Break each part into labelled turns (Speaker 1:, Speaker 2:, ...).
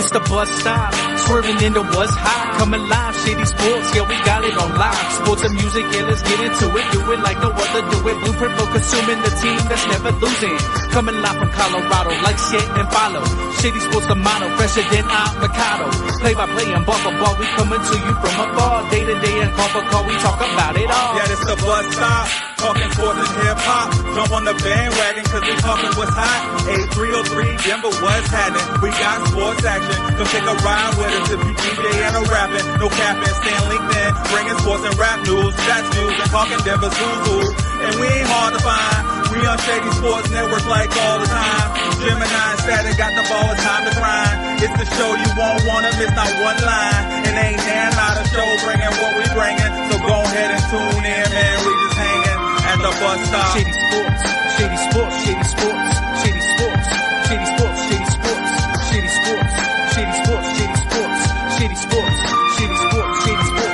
Speaker 1: It's the bus stop, swerving into what's hot. Coming live, Shady Sports, yeah, we got it on live. Sports and music, yeah, let's get into it. Do it like no other, do it. Blueprint for consuming the team that's never losing. Coming live from Colorado, like shit and follow. Shady Sports, the motto, fresher than avocado. Play by play and ball for ball, we coming to you from afar. Day to day and call for call, we talk about it all.
Speaker 2: Yeah, it's the bus stop, talking sports and hip hop. Jump on the bandwagon, cause we talking what's hot. 8303, Denver, what's happening? We got sports action. Come take a ride with us if you DJ and a rapping. No capping, staying linked in, bringing sports and rap news, stats news, and talking Denver Zulu. And we ain't hard to find. We on Shady Sports Network like all the time. Gemini Statik got the ball, it's time to grind. It's the show you won't wanna miss, not one line. And ain't there not a show bringing what we bringing. So go ahead and tune in, man. We just hanging at the bus stop.
Speaker 1: Shady Sports, Shady Sports, Shady Sports, Shady Sports, Shady Sports, Shady Sports, Shady Sports, Shady Sports, Shady Sports, Shady Sports, Shady Sports, Shady Sports.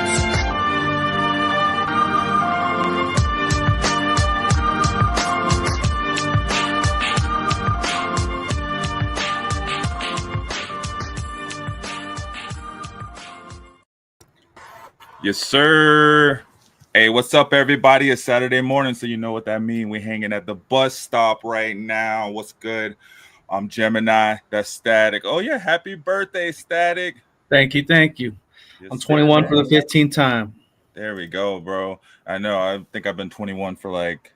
Speaker 3: Yes, sir. Hey, what's up, everybody? It's Saturday morning, so you know what that means. We're hanging at the bus stop right now. What's good? I'm Gemini. That's Statik. Oh, yeah. Happy birthday, Statik.
Speaker 4: Thank you.
Speaker 3: Yes,
Speaker 4: I'm 21 for the 15th time.
Speaker 3: There we go, bro. I know. I think I've been 21 for like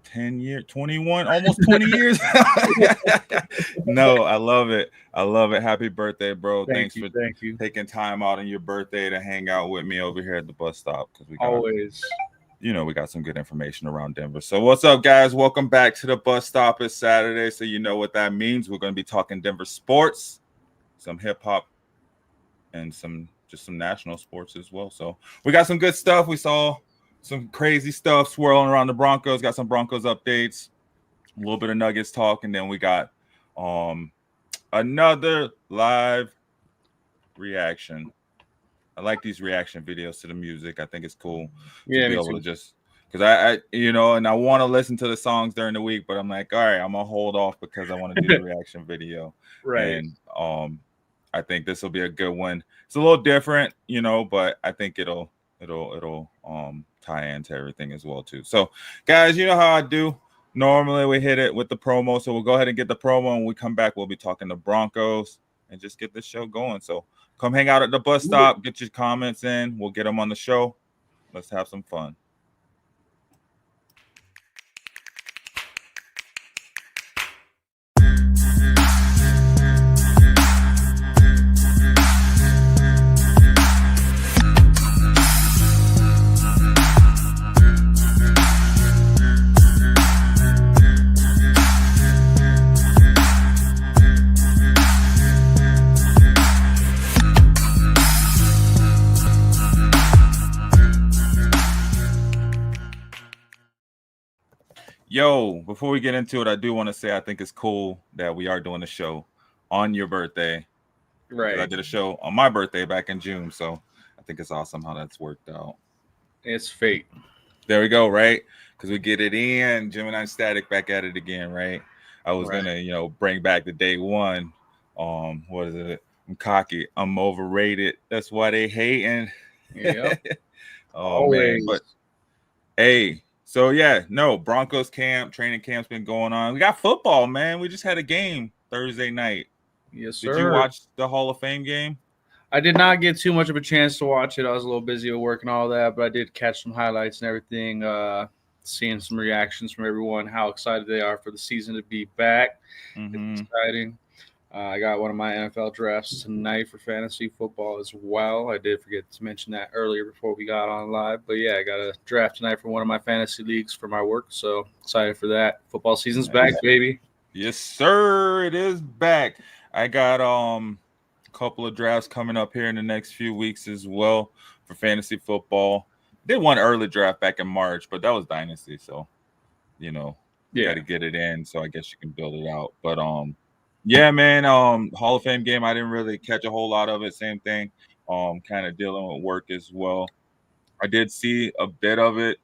Speaker 3: 10 years, 21, almost 20 years. No, I love it. Happy birthday, bro. Thank you. Taking time out on your birthday to hang out with me over here at the bus stop. Because we got,
Speaker 4: always,
Speaker 3: we got some good information around Denver. So what's up, guys? Welcome back to the bus stop. It's Saturday, so you know what that means. We're going to be talking Denver sports, some hip hop, and some national sports as well. So we got some good stuff. We saw some crazy stuff swirling around the Broncos. Got some Broncos updates, a little bit of Nuggets talk, and then we got another live reaction. I like these reaction videos to the music. I think it's cool to be able to just because I and I want to listen to the songs during the week, but I'm like, all right, I'm gonna hold off because I want to do the reaction video.
Speaker 4: Right.
Speaker 3: And I think this will be a good one. It's a little different, but I think it'll tie into everything as well too. So guys, you know how I do. Normally we hit it with the promo, so we'll go ahead and get the promo. And when we come back, we'll be talking the Broncos and just get this show going. So come hang out at the bus stop, get your comments in, we'll get them on the show. Let's have some fun. Yo, before we get into it, I do want to say I think it's cool that we are doing a show on your birthday.
Speaker 4: Right.
Speaker 3: I did a show on my birthday back in June, so I think it's awesome how that's worked out.
Speaker 4: It's fate.
Speaker 3: There we go, right? Because we get it in. Gemini Statik back at it again, right? I was gonna, bring back the day one. What is it? I'm cocky. I'm overrated. That's why they hating.
Speaker 4: Yeah.
Speaker 3: Man, but hey. So, Broncos training camp's been going on. We got football, man. We just had a game Thursday night.
Speaker 4: Yes, sir.
Speaker 3: Did you watch the Hall of Fame game?
Speaker 4: I did not get too much of a chance to watch it. I was a little busy with work and all that, but I did catch some highlights and everything, seeing some reactions from everyone, how excited they are for the season to be back.
Speaker 3: Mm-hmm.
Speaker 4: It's exciting. I got one of my NFL drafts tonight for fantasy football as well. I did forget to mention that earlier before we got on live. But, yeah, I got a draft tonight for one of my fantasy leagues for my work. So, excited for that. Football season's back, baby.
Speaker 3: Yes, sir. It is back. I got a couple of drafts coming up here in the next few weeks as well for fantasy football. Did one early draft back in March, but that was Dynasty. So, got to get it in. So, I guess you can build it out. But, yeah, man, Hall of Fame game, I didn't really catch a whole lot of it. Same thing, kind of dealing with work as well. I did see a bit of it.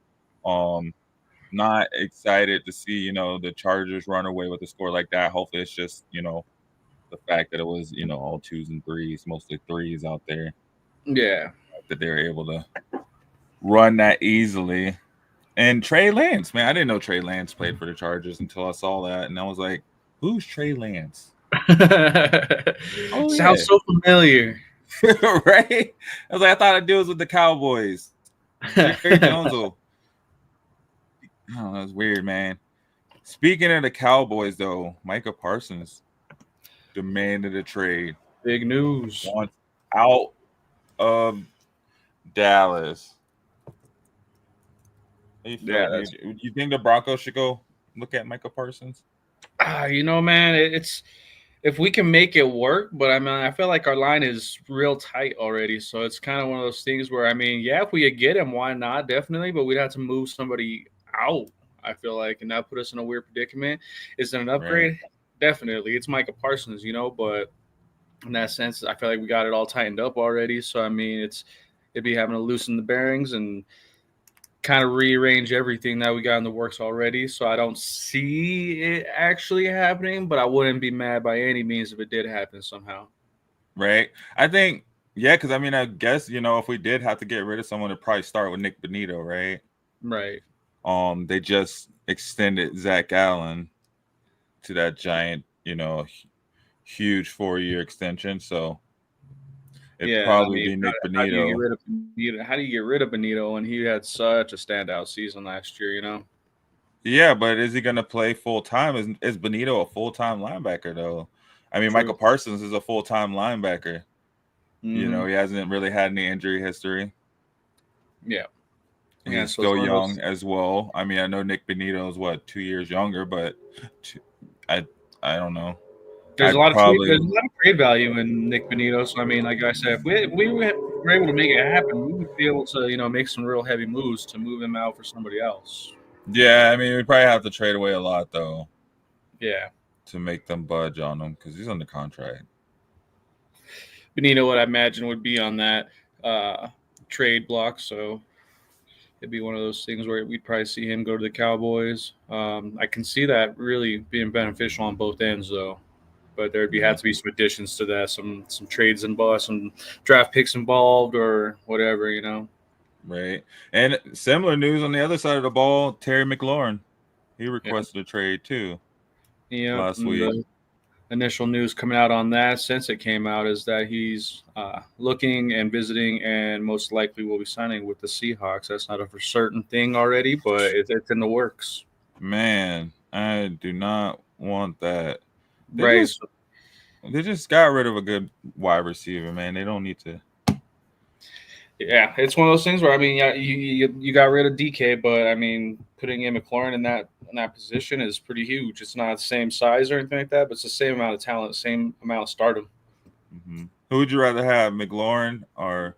Speaker 3: Not excited to see, the Chargers run away with a score like that. Hopefully it's just, the fact that it was, all 2s and 3s, mostly 3s out there,
Speaker 4: Yeah.
Speaker 3: that they were able to run that easily. And Trey Lance, man, I didn't know Trey Lance played for the Chargers until I saw that, and I was like, "Who's Trey Lance?" Oh
Speaker 4: Sounds so familiar.
Speaker 3: Right? I was like, I thought it was with the Cowboys. Jerry Jones will. Oh, that's weird, man. Speaking of the Cowboys, though, Micah Parsons demanded a trade.
Speaker 4: Big news.
Speaker 3: Wants out of Dallas.
Speaker 4: Yeah,
Speaker 3: you think the Broncos should go look at Micah Parsons?
Speaker 4: Man, it's if we can make it work, but I feel like our line is real tight already. So it's kind of one of those things where, if we could get him, why not? Definitely, but we'd have to move somebody out, I feel like, and that put us in a weird predicament. Is it an upgrade? Right. Definitely. It's Micah Parsons, but in that sense, I feel like we got it all tightened up already. So, it'd be having to loosen the bearings and kind of rearrange everything that we got in the works already. So I don't see it actually happening, but I wouldn't be mad by any means if it did happen somehow.
Speaker 3: Right. I think, yeah, because I guess, if we did have to get rid of someone, it'd probably start with Nick Bonito, right?
Speaker 4: Right.
Speaker 3: They just extended Zach Allen to that giant, huge 4-year extension. So it'd probably be Nick Bonito.
Speaker 4: How do you get rid of Bonito when he had such a standout season last year,
Speaker 3: Yeah, but is he going to play full-time? Is Bonito a full-time linebacker, though?
Speaker 4: True.
Speaker 3: Micah Parsons is a full-time linebacker.
Speaker 4: Mm-hmm.
Speaker 3: He hasn't really had any injury history.
Speaker 4: Yeah.
Speaker 3: He's still young as well. I know Nick Bonito is 2 years younger, but I don't know.
Speaker 4: There's a lot of trade value in Nick Bonito. So like I said, if we were able to make it happen, we would be able to make some real heavy moves to move him out for somebody else.
Speaker 3: Yeah, we probably have to trade away a lot though.
Speaker 4: Yeah.
Speaker 3: To make them budge on him because he's under contract.
Speaker 4: Bonito, what I imagine would be on that trade block, so it'd be one of those things where we'd probably see him go to the Cowboys. I can see that really being beneficial on both ends, though. But there'd have to be some additions to that, some trades involved, some draft picks involved, or whatever,
Speaker 3: Right. And similar news on the other side of the ball, Terry McLaurin, he requested a trade too.
Speaker 4: Yeah.
Speaker 3: Last week.
Speaker 4: The initial news coming out on that since it came out is that he's looking and visiting, and most likely will be signing with the Seahawks. That's not a for certain thing already, but it's in the works.
Speaker 3: Man, I do not want that.
Speaker 4: They
Speaker 3: just got rid of a good wide receiver, man. They don't need to.
Speaker 4: Yeah, it's one of those things where you got rid of DK, but putting in McLaurin in that position is pretty huge. It's not the same size or anything like that, but it's the same amount of talent, same amount of stardom.
Speaker 3: Mm-hmm. Who would you rather have, McLaurin or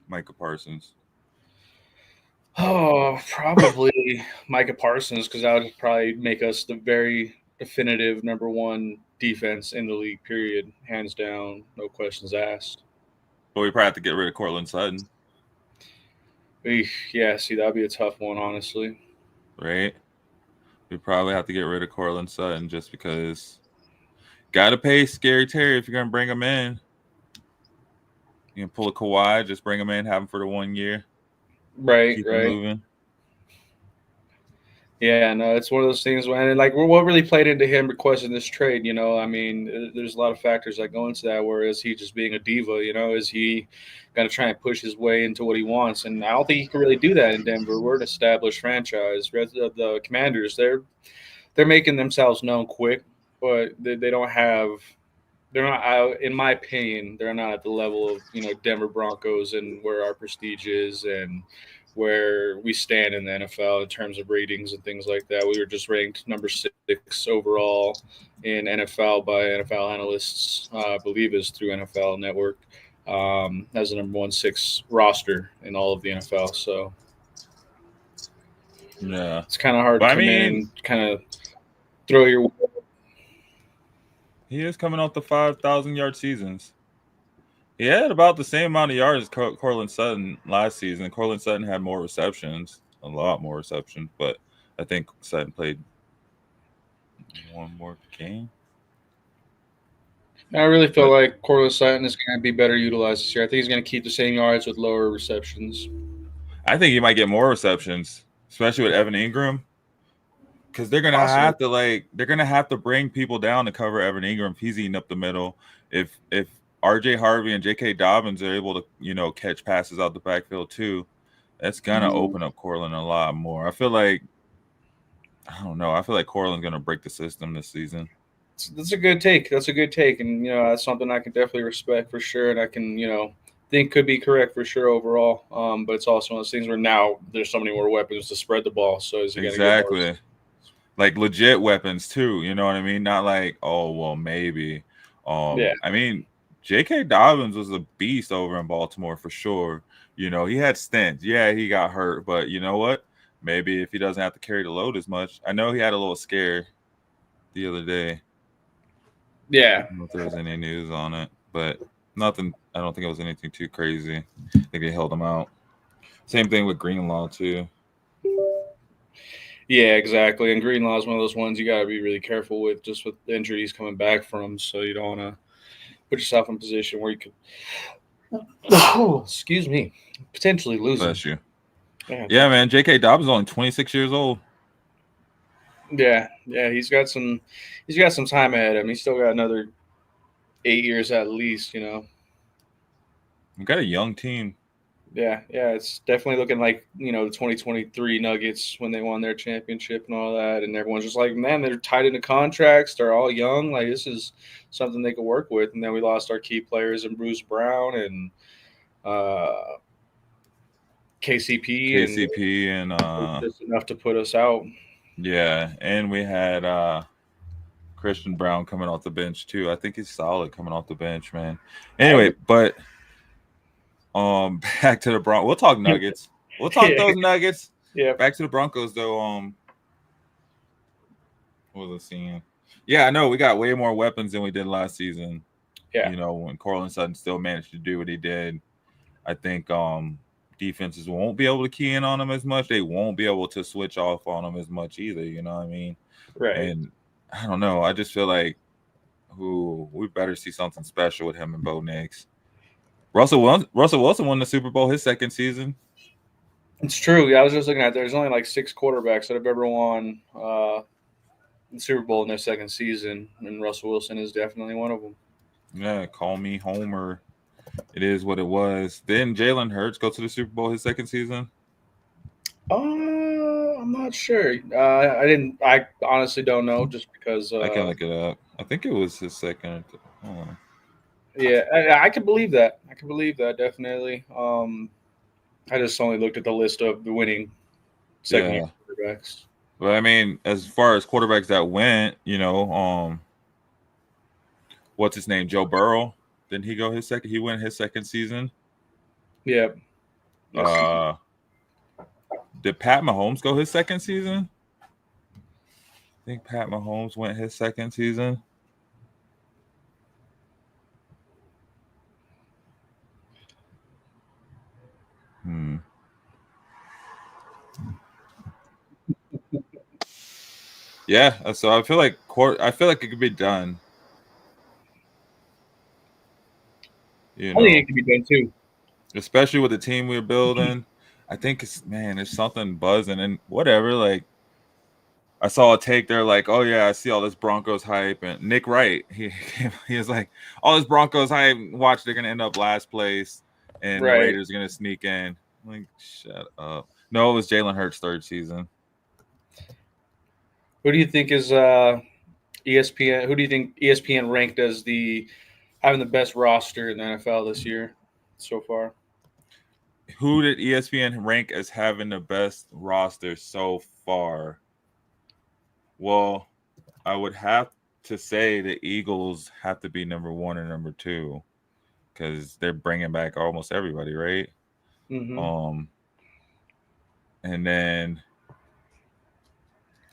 Speaker 3: Micah Parsons?
Speaker 4: Oh, probably Micah Parsons, because that would probably make us the very definitive number one defense in the league, period. Hands down, no questions asked.
Speaker 3: But we probably have to get rid of Cortland Sutton.
Speaker 4: Yeah, see, that'd be a tough one, honestly.
Speaker 3: Right? We probably have to get rid of Cortland Sutton just because got to pay Scary Terry if you're going to bring him in. You can pull a Kawhi, just bring him in, have him for the 1 year.
Speaker 4: Right,
Speaker 3: keep
Speaker 4: right.
Speaker 3: Him moving.
Speaker 4: Yeah, no, it's one of those things when what really played into him requesting this trade, there's a lot of factors that go into that. Where is he just being a diva, is he going to try and push his way into what he wants? And I don't think he can really do that in Denver. We're an established franchise. The Commanders, they're making themselves known quick, but they're not, in my opinion, they're not at the level of, Denver Broncos and where our prestige is and where we stand in the NFL in terms of ratings and things like that. We were just ranked number 6 overall in NFL by NFL analysts, I believe is through NFL Network, as the number 1-6 roster in all of the NFL. So
Speaker 3: yeah,
Speaker 4: it's kind of hard to come in and kind of throw your.
Speaker 3: He is coming off the 5,000-yard seasons. He had about the same amount of yards as Cortland Sutton last season. Cortland Sutton had more receptions, a lot more receptions, but I think Sutton played one more game.
Speaker 4: I really feel like Corliss Sutton is going to be better utilized this year. I think he's going to keep the same yards with lower receptions.
Speaker 3: I think he might get more receptions, especially with Evan Ingram, because they're gonna have to bring people down to cover Evan Ingram. He's eating up the middle. If RJ Harvey and J.K. Dobbins are able to catch passes out the backfield too, that's gonna open up Cortland a lot more. I feel like Cortland's gonna break the system this season.
Speaker 4: That's a good take. And that's something I can definitely respect for sure, and I can think could be correct for sure overall. But it's also one of those things where now there's so many more weapons to spread the ball. So is he going to get more?
Speaker 3: Like legit weapons too? You know what I mean? Not like maybe.
Speaker 4: Yeah.
Speaker 3: I mean, J.K. Dobbins was a beast over in Baltimore for sure. He had stints. Yeah, he got hurt, but you know what? Maybe if he doesn't have to carry the load as much. I know he had a little scare the other day.
Speaker 4: Yeah.
Speaker 3: I don't know if there was any news on it, but nothing. I don't think it was anything too crazy. I think they held him out. Same thing with Greenlaw too.
Speaker 4: Yeah, exactly. And Greenlaw is one of those ones you got to be really careful with, just with the injuries coming back from. So you don't want to put yourself in a position where you could, excuse me, potentially lose.
Speaker 3: Bless you. Yeah, man. J.K. Dobbins is only 26 years old.
Speaker 4: Yeah, he's got some time ahead of him. He's still got another 8 years at least,
Speaker 3: We've got a young team.
Speaker 4: Yeah, it's definitely looking like, the 2023 Nuggets when they won their championship and all that, and everyone's just like, man, they're tied into contracts, they're all young, like this is something they could work with. And then we lost our key players in Bruce Brown and KCP and just enough to put us out.
Speaker 3: Yeah, and we had Christian Brown coming off the bench too. I think he's solid coming off the bench, man. Anyway, but back to the Broncos. We'll talk Nuggets. We'll talk those Nuggets.
Speaker 4: Yeah.
Speaker 3: Back to the Broncos though. What was I seeing? Yeah, I know we got way more weapons than we did last season.
Speaker 4: Yeah.
Speaker 3: When Cortland Sutton still managed to do what he did. I think defenses won't be able to key in on him as much. They won't be able to switch off on him as much either. You know what I mean?
Speaker 4: Right.
Speaker 3: And I don't know. I just feel like we better see something special with him and Bo Nix. Russell Wilson won the Super Bowl his second season.
Speaker 4: It's true. Yeah, I was just looking at there's only like 6 quarterbacks that have ever won the Super Bowl in their second season, and Russell Wilson is definitely one of them.
Speaker 3: Yeah, call me Homer. It is what it was. Didn't Jalen Hurts go to the Super Bowl his second season?
Speaker 4: I'm not sure. I honestly don't know, just because.
Speaker 3: I can look it up. I think it was his second.
Speaker 4: Yeah, I could believe that. Definitely. I just only looked at the list of the winning second-year quarterbacks.
Speaker 3: But I mean, as far as quarterbacks that went, what's his name? Joe Burrow. Didn't he go his second? He went his second season.
Speaker 4: Yeah.
Speaker 3: Did Pat Mahomes go his second season? I think Pat Mahomes went his second season. Yeah, so I feel like it could be done.
Speaker 4: I think it could be done too,
Speaker 3: especially with the team we're building. I think there's something buzzing and whatever. Like I saw a take there, like, oh yeah, I see all this Broncos hype, and Nick Wright, he was like, all this Broncos hype. Watch, they're gonna end up last place, and the Raiders are gonna sneak in. I'm like, shut up. No, it was Jalen Hurts' third season.
Speaker 4: Who do you think is ESPN? Who do you think ESPN ranked as having the best roster in the NFL this year so far?
Speaker 3: Who did ESPN rank as having the best roster so far? Well, I would have to say the Eagles have to be number 1 or number 2 because they're bringing back almost everybody, right?
Speaker 4: Mm-hmm.
Speaker 3: And then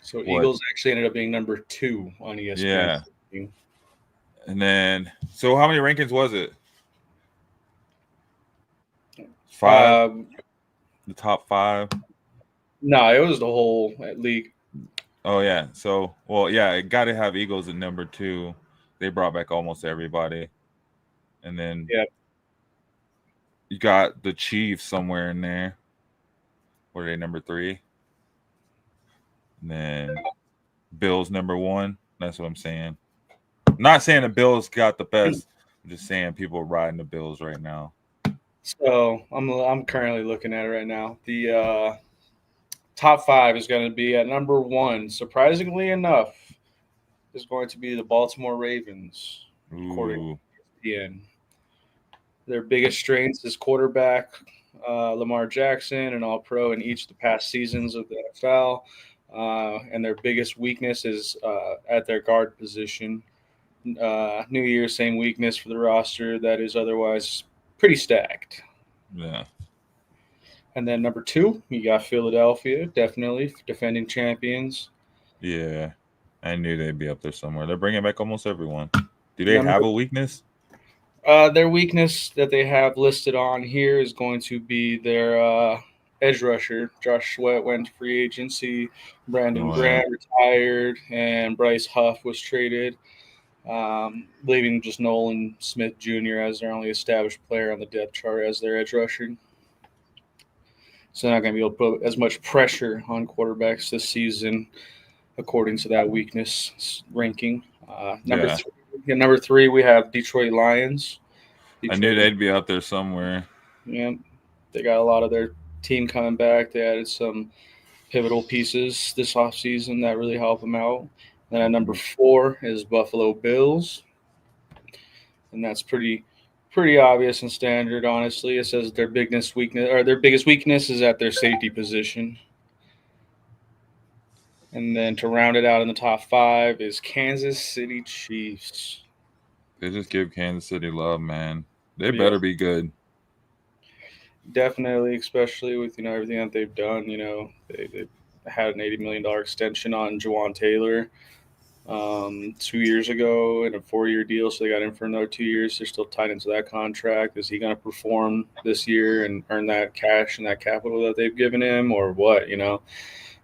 Speaker 4: so Eagles actually ended up being number 2 on ESPN.
Speaker 3: Yeah. And then, so how many rankings was it? 5? The top 5?
Speaker 4: No, it was the whole league.
Speaker 3: Oh, yeah. So, well, yeah, it got to have Eagles at number 2. They brought back almost everybody. And then you got the Chiefs somewhere in there. What are they, number 3? And then Bills number 1. That's what I'm saying. I'm not saying the Bills got the best. I'm just saying people are riding the Bills right now.
Speaker 4: So I'm currently looking at it right now. The top 5 is going to be at number 1. Surprisingly enough, is going to be the Baltimore Ravens, according to ESPN. Their biggest strengths is quarterback Lamar Jackson, an All-Pro in each of the past seasons of the NFL. And their biggest weakness is at their guard position. New Year, same weakness for the roster that is otherwise pretty stacked.
Speaker 3: Yeah.
Speaker 4: And then number 2, you got Philadelphia, definitely defending champions.
Speaker 3: Yeah, I knew they'd be up there somewhere. They're bringing back almost everyone. Do they have a weakness?
Speaker 4: Their weakness that they have listed on here is going to be their edge rusher. Josh Sweat went to free agency. Brandon Grant retired, and Bryce Huff was traded, leaving just Nolan Smith Jr. as their only established player on the depth chart as their edge rusher. So they're not going to be able to put as much pressure on quarterbacks this season, according to that weakness ranking. Number 3, we have Detroit Lions.
Speaker 3: I knew they'd be out there somewhere.
Speaker 4: Yeah, they got a lot of their team coming back. They added some pivotal pieces this offseason that really help them out. Then at number 4 is Buffalo Bills, and that's pretty obvious and standard. Honestly, it says their biggest weakness is at their safety position. And then to round it out in the top 5 is Kansas City Chiefs.
Speaker 3: They just give Kansas City love, man. They better be good.
Speaker 4: Definitely, especially with everything that they've done. They had an $80 million extension on Jawan Taylor 2 years ago in a 4-year deal, so they got him for another 2 years. They're still tied into that contract. Is he going to perform this year and earn that cash and that capital that they've given him, or what?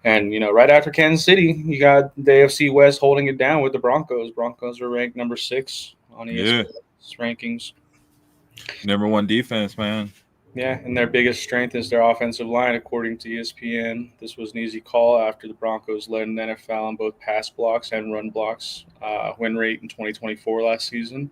Speaker 4: And, right after Kansas City, you got the AFC West holding it down with the Broncos. Broncos were ranked number 6 on ESPN's rankings.
Speaker 3: Number 1 defense, man.
Speaker 4: Yeah, and their biggest strength is their offensive line, according to ESPN. This was an easy call after the Broncos led in the NFL on both pass blocks and run blocks win rate in 2024 last season.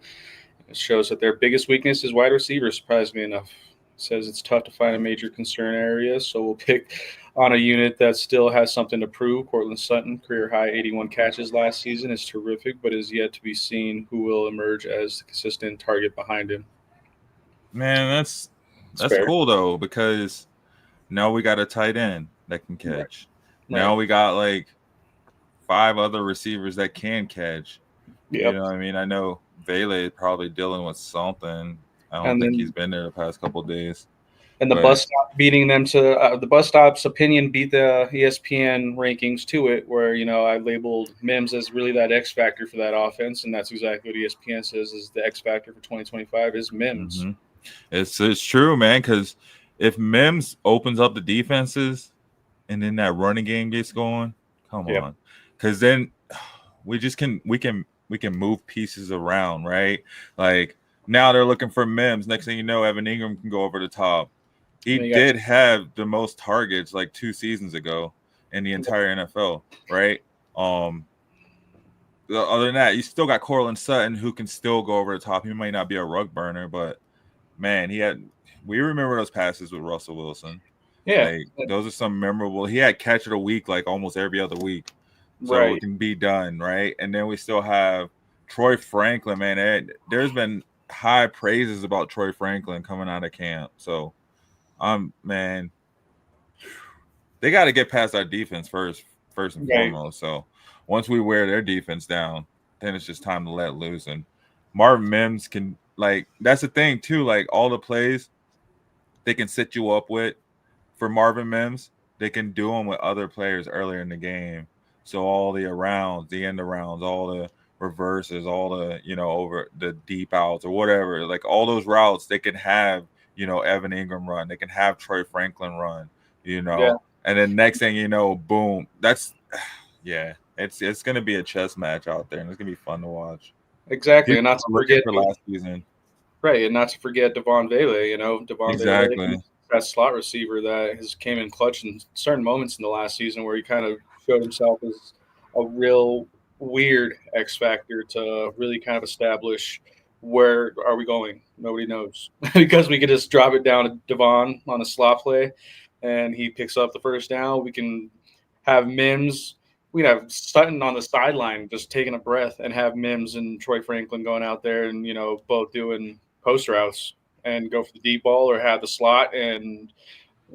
Speaker 4: It shows that their biggest weakness is wide receivers, surprisingly enough. It says it's tough to find a major concern area, so we'll pick on a unit that still has something to prove. Cortland Sutton, career-high 81 catches last season, is terrific, but is yet to be seen who will emerge as the consistent target behind him.
Speaker 3: Man, that's cool, though, because now we got a tight end that can catch. Right. Now we got, 5 other receivers that can catch. Yep. You know what I mean? I know Vele is probably dealing with something. I don't think he's been there the past couple of days.
Speaker 4: And the bus stop beating them to the bus stop's opinion beat the ESPN rankings to it, where I labeled Mims as really that X factor for that offense, and that's exactly what ESPN says is the X factor for 2025 is Mims.
Speaker 3: Mm-hmm. It's true, man. Because if Mims opens up the defenses, and then that running game gets going, come on. Because then we can move pieces around, right? Now they're looking for Mims. Next thing you know, Evan Ingram can go over the top. He did have the most targets 2 seasons ago in the entire NFL, right? Other than that, you still got Cortland Sutton who can still go over the top. He might not be a rug burner, but man, we remember those passes with Russell Wilson.
Speaker 4: Yeah.
Speaker 3: Those are some memorable. He had catch of the week almost every other week. So it can be done, right? And then we still have Troy Franklin, man. There's been high praises about Troy Franklin coming out of camp. So man, they got to get past our defense first and foremost. So once we wear their defense down, then it's just time to let loose. And Marvin Mims can that's the thing too. All the plays they can set you up with for Marvin Mims, they can do them with other players earlier in the game. So all the arounds, the end arounds, all the reverses, all the over the deep outs or whatever, all those routes they can have. Evan Ingram run. They can have Troy Franklin run, and then next thing you know, boom. That's, it's going to be a chess match out there, and it's going to be fun to watch.
Speaker 4: Exactly, and not to forget
Speaker 3: for last season.
Speaker 4: Right, and not to forget Devon Vele.
Speaker 3: Exactly.
Speaker 4: Vele, that slot receiver that has came in clutch in certain moments in the last season where he kind of showed himself as a real weird X factor to really kind of establish where are we going. Nobody knows because we could just drop it down to Devon on a slot play, and he picks up the first down. We can have Mims. We'd have Sutton on the sideline just taking a breath and have Mims and Troy Franklin going out there and, both doing post routes and go for the deep ball, or have the slot and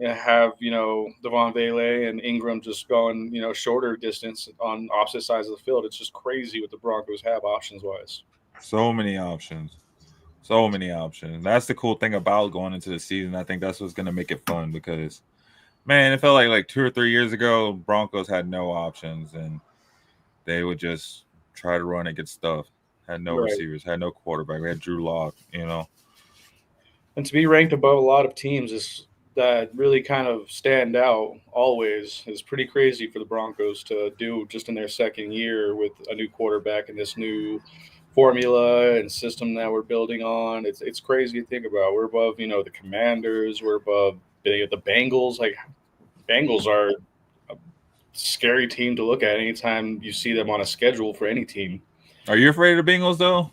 Speaker 4: have, Devon Vele and Ingram just going, shorter distance on opposite sides of the field. It's just crazy what the Broncos have options-wise.
Speaker 3: So many options. So many options. That's the cool thing about going into the season. I think that's what's going to make it fun because – man, it felt like 2 or 3 years ago, Broncos had no options, and they would just try to run and get stuff. Had no receivers, had no quarterback. We had Drew Lock, And
Speaker 4: to be ranked above a lot of teams that really kind of stand out always is pretty crazy for the Broncos to do just in their second year with a new quarterback and this new formula and system that we're building on. It's crazy to think about. We're above, the Commanders. We're above the Bengals. Bengals are a scary team to look at anytime you see them on a schedule for any team.
Speaker 3: Are you afraid of the Bengals though?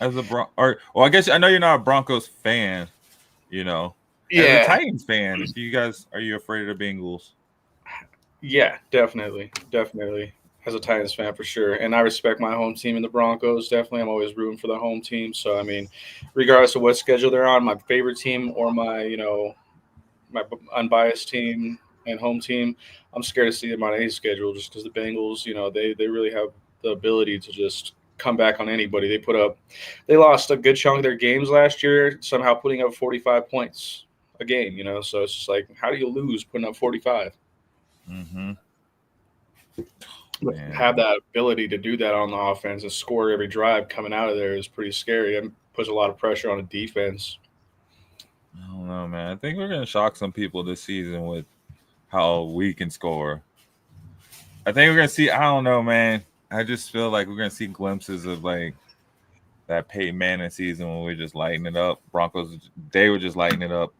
Speaker 3: I guess I know you're not a Broncos fan,
Speaker 4: Yeah.
Speaker 3: As a Titans fan, are you afraid of the Bengals?
Speaker 4: Yeah, definitely. As a Titans fan for sure. And I respect my home team in the Broncos. Definitely. I'm always rooting for the home team. So regardless of what schedule they're on, my favorite team or my unbiased team and home team, I'm scared to see them on any schedule just because the Bengals, they really have the ability to just come back on anybody. They lost a good chunk of their games last year, somehow putting up 45 points a game, so it's just like, how do you lose putting up 45?
Speaker 3: Mm-hmm.
Speaker 4: Have that ability to do that on the offense and score every drive coming out of there is pretty scary. It puts a lot of pressure on the defense.
Speaker 3: I don't know, man. I think we're going to shock some people this season with how we can score. I think we're going to see – I don't know, man. I just feel like we're going to see glimpses of, that Peyton Manning season when we just lighten it up. Broncos, they were just lighting it up.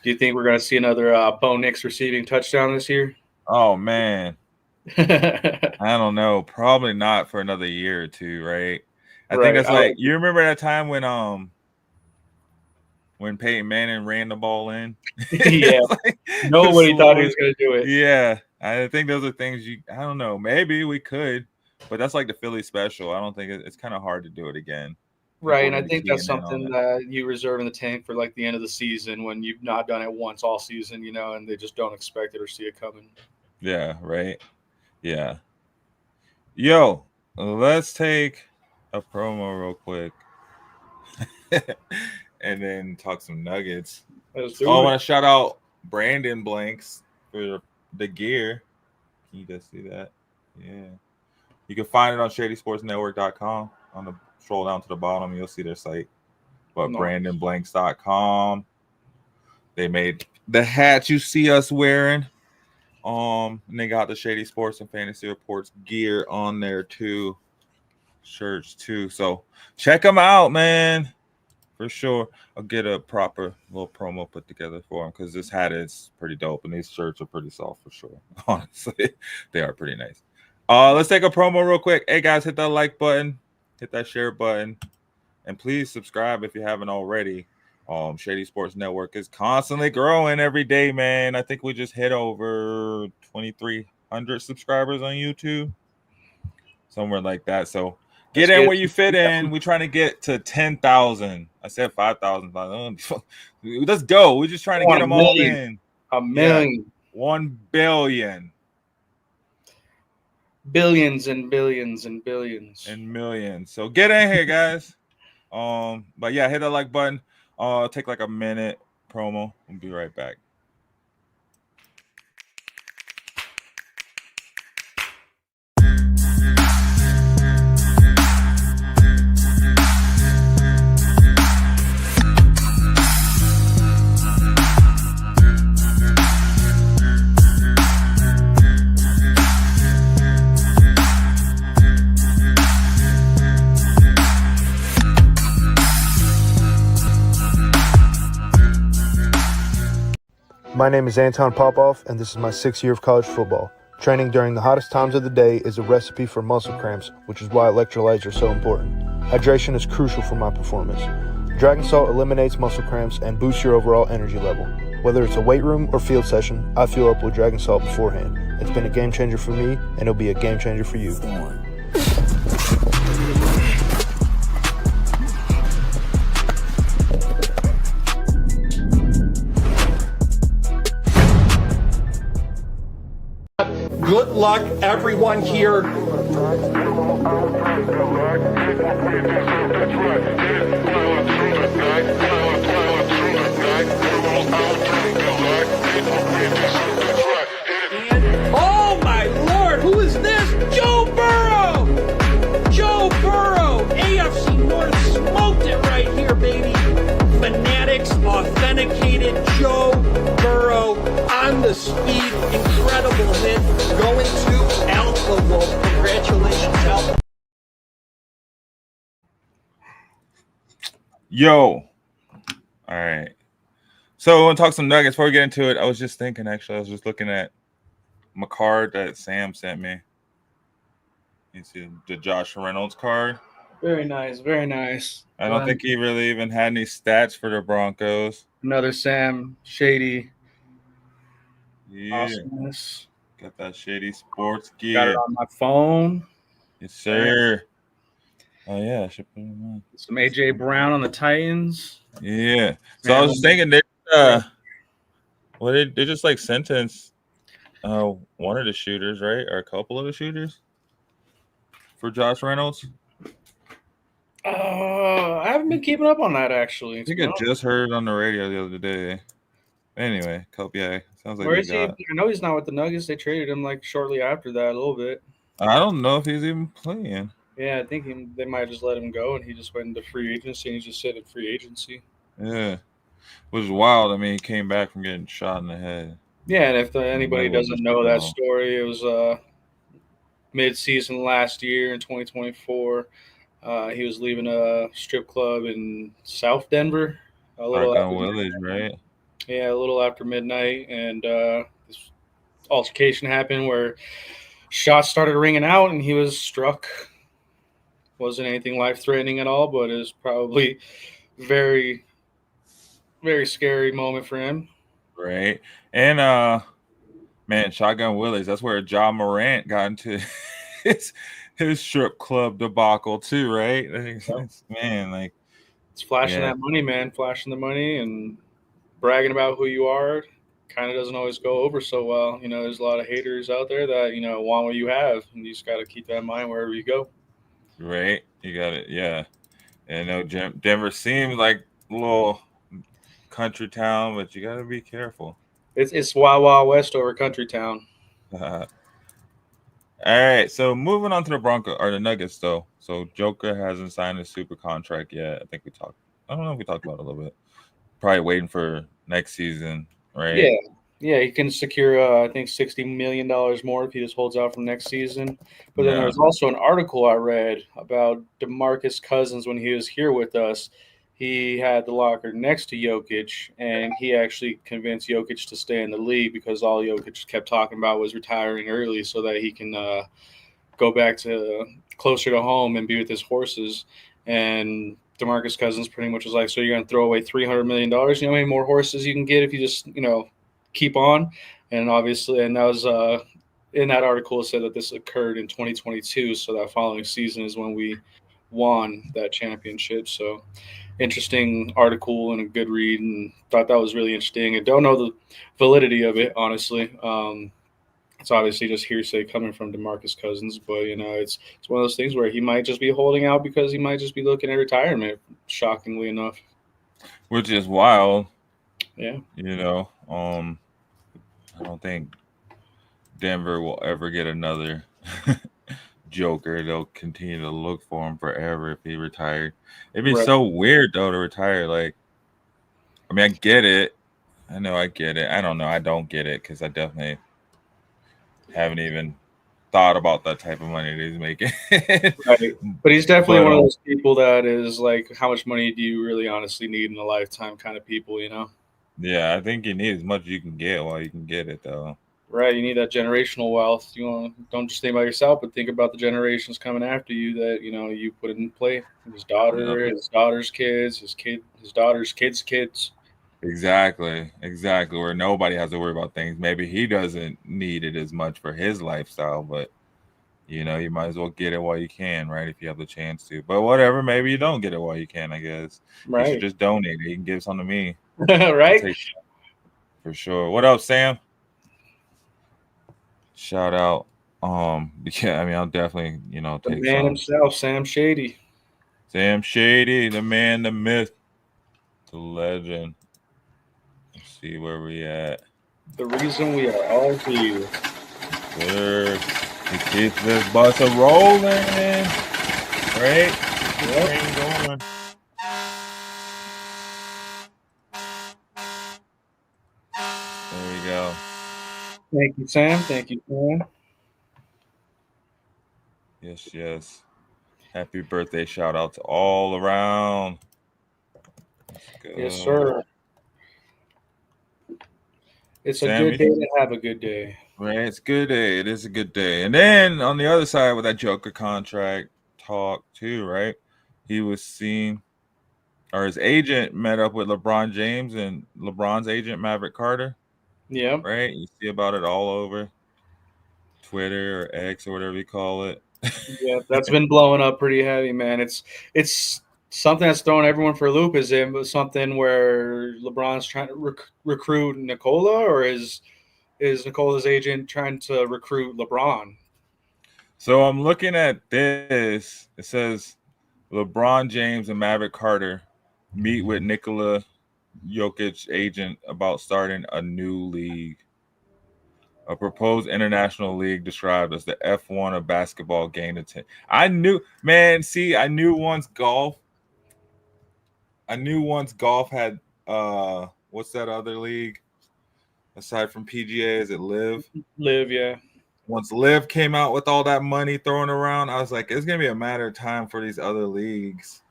Speaker 4: Do you think we're going to see another Bo Nix receiving touchdown this year?
Speaker 3: Oh, man. I don't know. Probably not for another year or two, right? I think that's you remember that time when Peyton Manning ran the ball in?
Speaker 4: Yeah. Nobody thought he was going to do it.
Speaker 3: Yeah. I think those are things I don't know. Maybe we could, but that's like the Philly special. I don't think it's kind of hard to do it again.
Speaker 4: Right. And I think that's something that you reserve in the tank for the end of the season when you've not done it once all season, and they just don't expect it or see it coming.
Speaker 3: Yeah. Right. Yeah. Yo, let's take a promo real quick. And then talk some Nuggets. I want to shout out Brandon Blanks for the gear. Can you guys see that? Yeah. You can find it on ShadySportsNetwork.com. Scroll down to the bottom, you'll see their site. But nice. BrandonBlanks.com. They made the hat you see us wearing. And they got the Shady Sports and Fantasy Reports gear on there too. Shirts too. So check them out, man. For sure. I'll get a proper little promo put together for them because this hat is pretty dope and these shirts are pretty soft for sure. Honestly, they are pretty nice. Let's take a promo real quick. Hey guys, hit that like button, hit that share button, and please subscribe if you haven't already. Shady Sports Network is constantly growing every day, man. I think we just hit over 2,300 subscribers on YouTube, somewhere like that. So get in where you fit in. We're trying to get to 10,000. I said 5,000. Let's go. We're just trying to get them all in.
Speaker 4: A million.
Speaker 3: Yeah. 1 billion.
Speaker 4: Billions and billions and billions.
Speaker 3: And millions. So get in here, guys. But yeah, hit that like button. Take like a minute promo. We'll be right back.
Speaker 5: My name is Anton Popoff, and this is my 6th year of college football. Training during the hottest times of the day is a recipe for muscle cramps, which is why electrolytes are so important. Hydration is crucial for my performance. Dragon Salt eliminates muscle cramps and boosts your overall energy level. Whether it's a weight room or field session, I fuel up with Dragon Salt beforehand. It's been a game changer for me, and it'll be a game changer for you.
Speaker 6: Good luck, everyone here. Oh my Lord, who is this? Joe Burrow! Joe Burrow! AFC North smoked it right here, baby. Fanatics, authenticated Joe Burrow on the speed, incredible hit, going to Alpha Wolf. Congratulations, Alpha.
Speaker 3: Yo. All right. So we'll talk some Nuggets. Before we get into it, I was just thinking, actually, I was just looking at my card that Sam sent me. You see the Josh Reynolds card?
Speaker 4: Very nice, very nice.
Speaker 3: I don't think he really even had any stats for the Broncos.
Speaker 4: Another Sam, Shady.
Speaker 3: Yeah.
Speaker 4: Awesomeness.
Speaker 3: Got that Shady sports gear.
Speaker 4: Got it on my phone.
Speaker 3: Yes, sir. Oh, yeah. I should put it on.
Speaker 4: Some AJ Brown on the Titans.
Speaker 3: Yeah. So I was thinking they just like sentenced one of the shooters, right? Or a couple of the shooters for Josh Reynolds.
Speaker 4: I haven't been keeping up on that, actually.
Speaker 3: I think I just heard on the radio the other day. Anyway, yeah, sounds like
Speaker 4: where is he? I know he's not with the Nuggets. They traded him like shortly after that, a little bit.
Speaker 3: I don't know if he's even playing.
Speaker 4: Yeah, I think they might just let him go, and he just went into free agency, and he's just sitting at free agency.
Speaker 3: Yeah, which is wild. I mean, he came back from getting shot in the head.
Speaker 4: Yeah, and if anybody doesn't know that story, it was mid-season last year in 2024. He was leaving a strip club in South Denver. A little after
Speaker 3: Village, right?
Speaker 4: Yeah, a little after midnight, and this altercation happened where shots started ringing out, and he was struck. Wasn't anything life-threatening at all, but it was probably very, very scary moment for him.
Speaker 3: Right. And, man, Shotgun Willies, that's where Ja Morant got into his strip club debacle too, right? Man, like
Speaker 4: it's flashing that money, man. Flashing the money and bragging about who you are kind of doesn't always go over so well. You know, there's a lot of haters out there that, you know, want what you have, and you just got to keep that in mind wherever you go.
Speaker 3: Right. You got it. Yeah. And I know Denver seems like a little country town, but you got to be careful.
Speaker 4: It's Wild Wild West over country town.
Speaker 3: All right. So moving on to the Broncos or the Nuggets, though. So Joker hasn't signed a super contract yet. I don't know if we talked about it a little bit. Probably waiting for next season, right?
Speaker 4: Yeah, he can secure, I think, $60 million more if he just holds out from next season. But then there was also an article I read about DeMarcus Cousins when he was here with us. He had the locker next to Jokic, and he actually convinced Jokic to stay in the league because all Jokic kept talking about was retiring early so that he can go back to closer to home and be with his horses. And DeMarcus Cousins pretty much was like, so you're going to throw away $300 million? You know how many more horses you can get if you just, you know, keep on? And obviously, and that was in that article, it said that this occurred in 2022. So that following season is when we won that championship. So interesting article and a good read, and thought that was really interesting. I don't know the validity of it, honestly. It's obviously just hearsay coming from DeMarcus Cousins, but, you know, it's one of those things where he might just be holding out because he might just be looking at retirement, shockingly enough.
Speaker 3: Which is wild.
Speaker 4: Yeah.
Speaker 3: You know, I don't think Denver will ever get another Joker. They'll continue to look for him forever if he retired. It'd be so weird, though, to retire. Like, I mean, I get it. I know I get it. I don't know. I don't get it because I definitely haven't even thought about that type of money that he's making.
Speaker 4: Right. But he's definitely one of those people that is like, how much money do you really honestly need in a lifetime kind of people, you know?
Speaker 3: Yeah, I think you need as much as you can get while you can get it, though.
Speaker 4: Right, you need that generational wealth. Don't just think about yourself, but think about the generations coming after you that you put in play. His daughter, his daughter's kids, his daughter's kids.
Speaker 3: Exactly. Where nobody has to worry about things. Maybe he doesn't need it as much for his lifestyle, but you might as well get it while you can, right? If you have the chance to. But whatever, maybe you don't get it while you can. I guess you should
Speaker 4: Right.
Speaker 3: just donate it. You can give some to me,
Speaker 4: Right.
Speaker 3: For sure. What up, Sam? Shout out. Yeah, I mean, I'll definitely,
Speaker 4: The
Speaker 3: take
Speaker 4: man
Speaker 3: some.
Speaker 4: himself, Sam Shady.
Speaker 3: Sam Shady, the man, the myth, the legend. Let's see where we at.
Speaker 4: The reason we are all here.
Speaker 3: Sir, he keeps this bus a rolling, right? Train going. There we go.
Speaker 4: Thank you, Sam. Thank you, Sam.
Speaker 3: Yes. Happy birthday shout out to all around.
Speaker 4: Yes, sir. It's a good day to have a good day.
Speaker 3: Right, it's a good day. It is a good day. And then on the other side with that Joker contract talk too, right? He was seen, or his agent met up with LeBron James and LeBron's agent Maverick Carter.
Speaker 4: Yeah.
Speaker 3: Right? You see about it all over Twitter or X or whatever you call it.
Speaker 4: Yeah, that's been blowing up pretty heavy, man. It's something that's throwing everyone for a loop. Is it something where LeBron's trying to recruit Nikola, or is Nikola's agent trying to recruit LeBron?
Speaker 3: So I'm looking at this. It says LeBron James and Maverick Carter meet with Nikola Jokic agent about starting a new league. A proposed international league described as the F1 of basketball gained attention. I knew once golf had what's that other league aside from PGA? Is it Live?
Speaker 4: Live, yeah.
Speaker 3: Once Live came out with all that money thrown around, I was like, it's gonna be a matter of time for these other leagues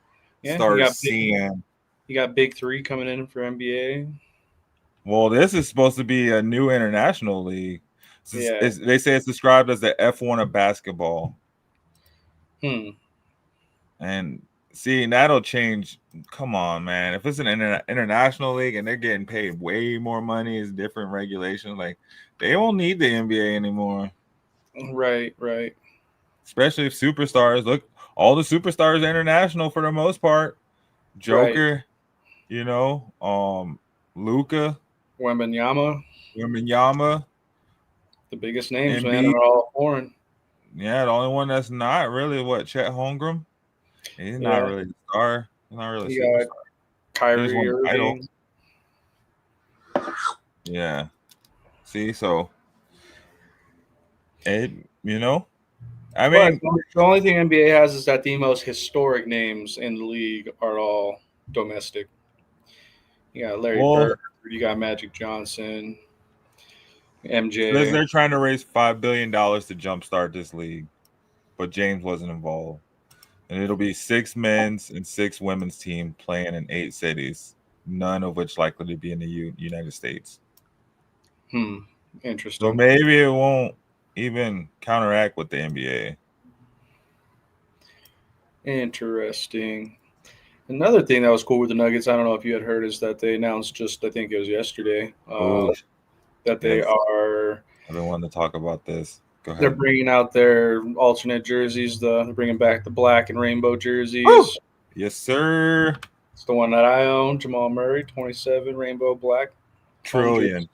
Speaker 3: start seeing.
Speaker 4: You got Big Three coming in for NBA.
Speaker 3: Well, this is supposed to be a new international league.
Speaker 4: Yeah.
Speaker 3: They say it's described as the F1 of basketball. And see, that'll change. Come on, man. If it's an international league and they're getting paid way more money, it's different regulations. Like, they won't need the NBA anymore.
Speaker 4: Right.
Speaker 3: Especially if superstars. Look, all the superstars are international for the most part. Joker, Luka. Wembanyama.
Speaker 4: The biggest names,
Speaker 3: Embiid.
Speaker 4: man, are all foreign.
Speaker 3: Yeah, the only one that's not really Chet Holmgren. He's not really a star. He's not really a superstar.
Speaker 4: Kyrie Irving.
Speaker 3: Yeah. See, so I mean,
Speaker 4: the only thing NBA has is that the most historic names in the league are all domestic. You got Larry Bird, you got Magic Johnson, MJ.
Speaker 3: Because they're trying to raise $5 billion to jumpstart this league, but James wasn't involved. And it'll be 6 men's and 6 women's team playing in 8 cities, none of which likely to be in the United States.
Speaker 4: Interesting.
Speaker 3: So maybe it won't even counteract with the NBA.
Speaker 4: Interesting. Another thing that was cool with the Nuggets, I don't know if you had heard, is that they announced I think it was yesterday, that they are.
Speaker 3: I've been wanting to talk about this. Go ahead.
Speaker 4: They're bringing out their alternate jerseys. They're bringing back the black and rainbow jerseys.
Speaker 3: Woo! Yes, sir.
Speaker 4: It's the one that I own, Jamal Murray, 27, rainbow black.
Speaker 3: Trillion.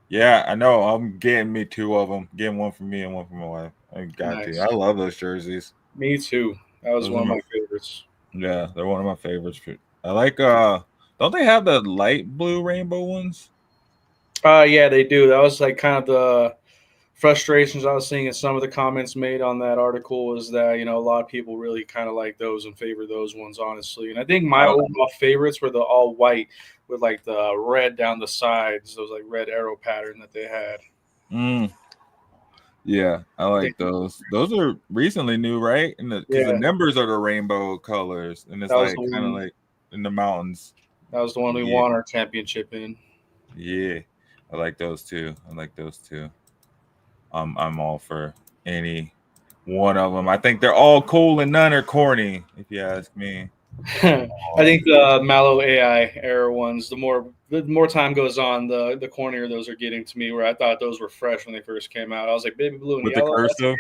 Speaker 3: Yeah, I know. I'm getting me 2 of them. Getting one for me and one for my wife. I got to. I love those jerseys.
Speaker 4: Me too. That was one of my favorites.
Speaker 3: Yeah, they're one of my favorites. I like. Don't they have the light blue rainbow ones?
Speaker 4: Yeah, they do. That was like kind of the frustrations I was seeing in some of the comments made on that article was that, a lot of people really kind of like those and favor those ones, honestly. And I think my overall favorites were the all white with like the red down the sides, those like red arrow pattern that they had.
Speaker 3: Yeah, I like those. Those are recently new, right? And the numbers are the rainbow colors, and it's like kind of like in the mountains.
Speaker 4: That was the one we won our championship in.
Speaker 3: Yeah, I like those two. I'm all for any one of them. I think they're all cool and none are corny, if you ask me.
Speaker 4: I think the Mallow AI era ones, the more time goes on, the cornier those are getting to me. Where I thought those were fresh when they first came out. I was like, baby blue and
Speaker 3: with
Speaker 4: yellow.
Speaker 3: the cursive.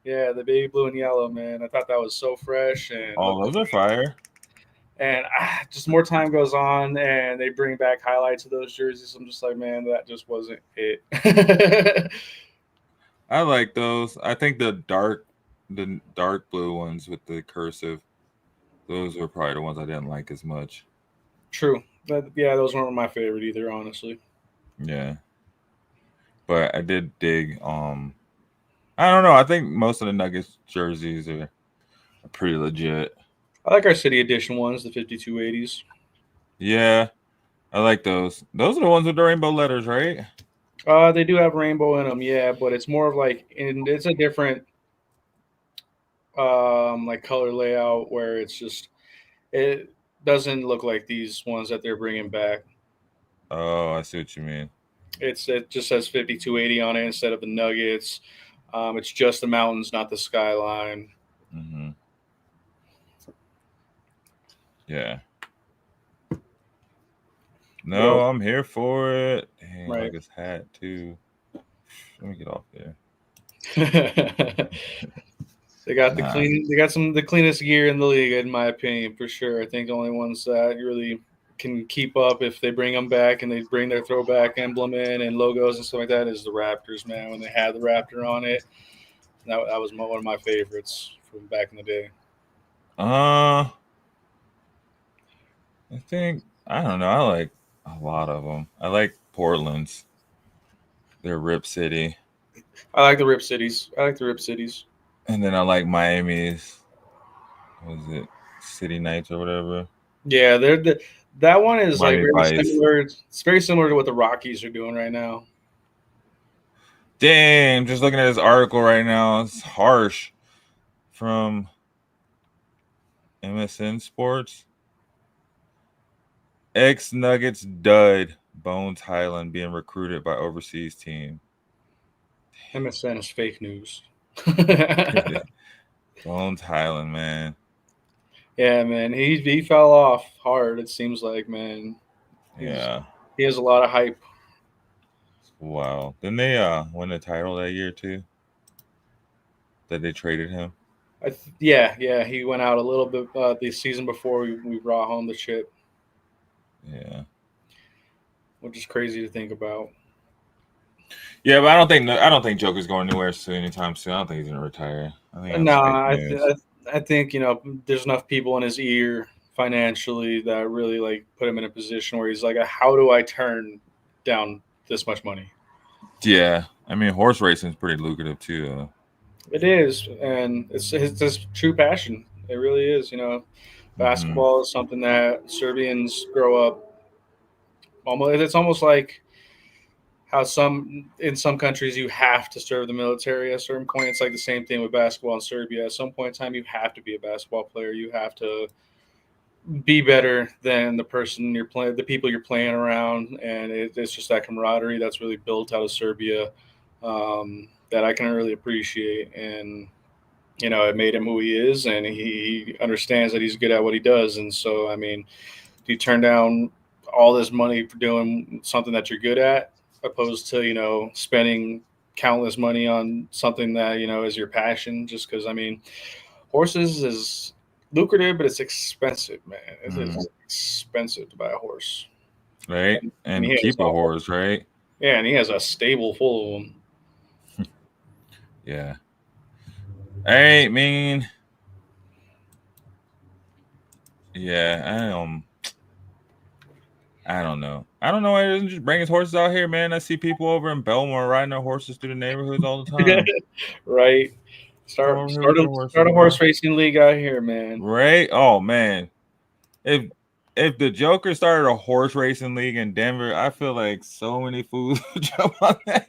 Speaker 4: Yeah, the baby blue and yellow, man. I thought that was so fresh. And
Speaker 3: Those are fire.
Speaker 4: And just more time goes on, and they bring back highlights of those jerseys. I'm just like, man, that just wasn't it.
Speaker 3: I like those. I think the dark blue ones with the cursive, those were probably the ones I didn't like as much.
Speaker 4: True. Those weren't my favorite either, honestly.
Speaker 3: Yeah. But I did dig. I don't know. I think most of the Nuggets jerseys are pretty legit.
Speaker 4: I like our City Edition ones, the 5280s.
Speaker 3: Yeah, I like those. Those are the ones with the rainbow letters, right?
Speaker 4: They do have rainbow in them, yeah, but it's more of like, and it's a different like color layout where it doesn't look like these ones that they're bringing back.
Speaker 3: Oh, I see what you mean.
Speaker 4: It just says 5280 on it instead of the Nuggets. It's just the mountains, not the skyline.
Speaker 3: Mm-hmm. Yeah. No, I'm here for it. Dang, right. I like his hat too. Let me get off there.
Speaker 4: They got the cleanest gear in the league, in my opinion, for sure. I think the only ones that really can keep up if they bring them back and they bring their throwback emblem in and logos and stuff like that is the Raptors, man. When they had the Raptor on it, that was one of my favorites from back in the day.
Speaker 3: I don't know. I like a lot of them. I like Portland's. They're Rip City.
Speaker 4: I like the Rip Cities.
Speaker 3: And then I like Miami's. What is it? City Knights or whatever.
Speaker 4: Yeah, that one is Miami like very similar. It's very similar to what the Rockies are doing right now.
Speaker 3: Dang, just looking at this article right now. It's harsh from MSN Sports. Ex-Nuggets dud Bones Highland being recruited by overseas team.
Speaker 4: MSN is fake news.
Speaker 3: Bones Highland, man.
Speaker 4: Yeah, man. He fell off hard, it seems like, man. He has a lot of hype.
Speaker 3: Wow. Didn't they win the title that year too? That they traded him?
Speaker 4: Yeah. He went out a little bit the season before we brought home the chip.
Speaker 3: Yeah.
Speaker 4: Which is crazy to think about.
Speaker 3: Yeah, but I don't think Joker's going anywhere soon anytime soon. I don't think he's gonna retire.
Speaker 4: I think there's enough people in his ear financially that really like put him in a position where he's like, how do I turn down this much money?
Speaker 3: Yeah, I mean, horse racing is pretty lucrative too.
Speaker 4: It is, and it's his true passion. It really is. Basketball is something that Serbians grow up. It's almost like how in some countries you have to serve the military at a certain point. It's like the same thing with basketball in Serbia. At some point in time, you have to be a basketball player. You have to be better than the person you're playing, the people you're playing around, and it's just that camaraderie that's really built out of Serbia that I can really appreciate. And it made him who he is, and he understands that he's good at what he does. And so, I mean, do you turn down all this money for doing something that you're good at, opposed to spending countless money on something that is your passion? Just because, I mean, horses is lucrative, but it's expensive, man. It's expensive to buy a horse,
Speaker 3: right? And keep a horse, right?
Speaker 4: Yeah, and he has a stable full of them.
Speaker 3: Yeah. I mean, yeah, I don't know. I don't know why he doesn't just bring his horses out here, man. I see people over in Belmore riding their horses through the neighborhoods all the time.
Speaker 4: Right. Start a horse racing league out here, man.
Speaker 3: Right? Oh, man. If the Joker started a horse racing league in Denver, I feel like so many fools would jump on that.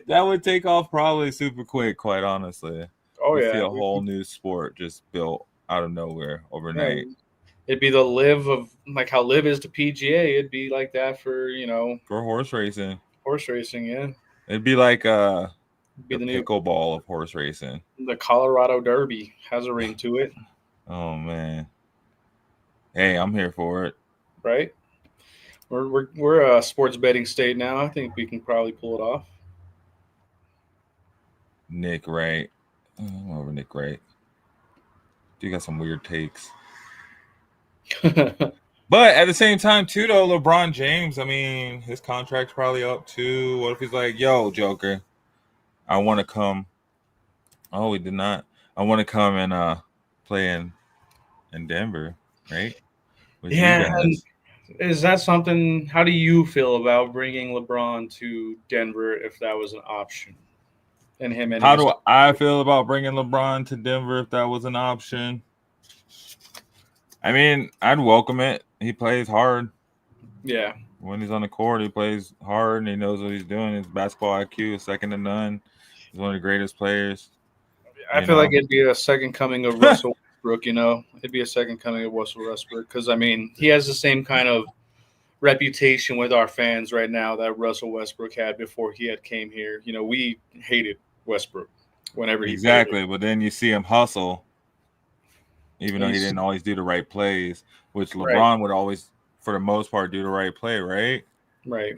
Speaker 3: That would take off probably super quick, quite honestly.
Speaker 4: Oh, yeah.
Speaker 3: See a whole new sport just built out of nowhere overnight.
Speaker 4: It'd be the live of like how live is to PGA. It'd be like that for
Speaker 3: for horse racing.
Speaker 4: horse racing. Yeah,
Speaker 3: It'd be like
Speaker 4: it'd be
Speaker 3: the
Speaker 4: the new
Speaker 3: pickleball of horse racing.
Speaker 4: the Colorado Derby has a ring to it,
Speaker 3: Oh man, hey, I'm here for it.
Speaker 4: right? We're a sports betting state now. I think we can probably pull it off.
Speaker 3: Nick Wright, I'm over Nick Wright. You got some weird takes. But at the same time, too, though, LeBron James, I mean, his contract's probably up, too. What if he's like, yo, Joker, I want to come. Oh, he did not. I want to come and play in Denver, right? With you
Speaker 4: Yeah,
Speaker 3: guys.
Speaker 4: is that something? How do you feel about bringing LeBron to Denver if that was an option? And him and
Speaker 3: How do I feel about bringing LeBron to Denver if that was an option? I mean, I'd welcome it. He plays hard.
Speaker 4: Yeah.
Speaker 3: When he's on the court, he plays hard and he knows what he's doing. His basketball IQ is second to none. He's one of the greatest players.
Speaker 4: I feel like it'd be a second coming of Russell Westbrook, It'd be a second coming of Russell Westbrook because, I mean, he has the same kind of reputation with our fans right now that Russell Westbrook had before he had came here. We hated Westbrook whenever he
Speaker 3: exactly, but then you see him hustle, even though he didn't always do the right plays, which LeBron would always, for the most part, do the right play, right?
Speaker 4: Right.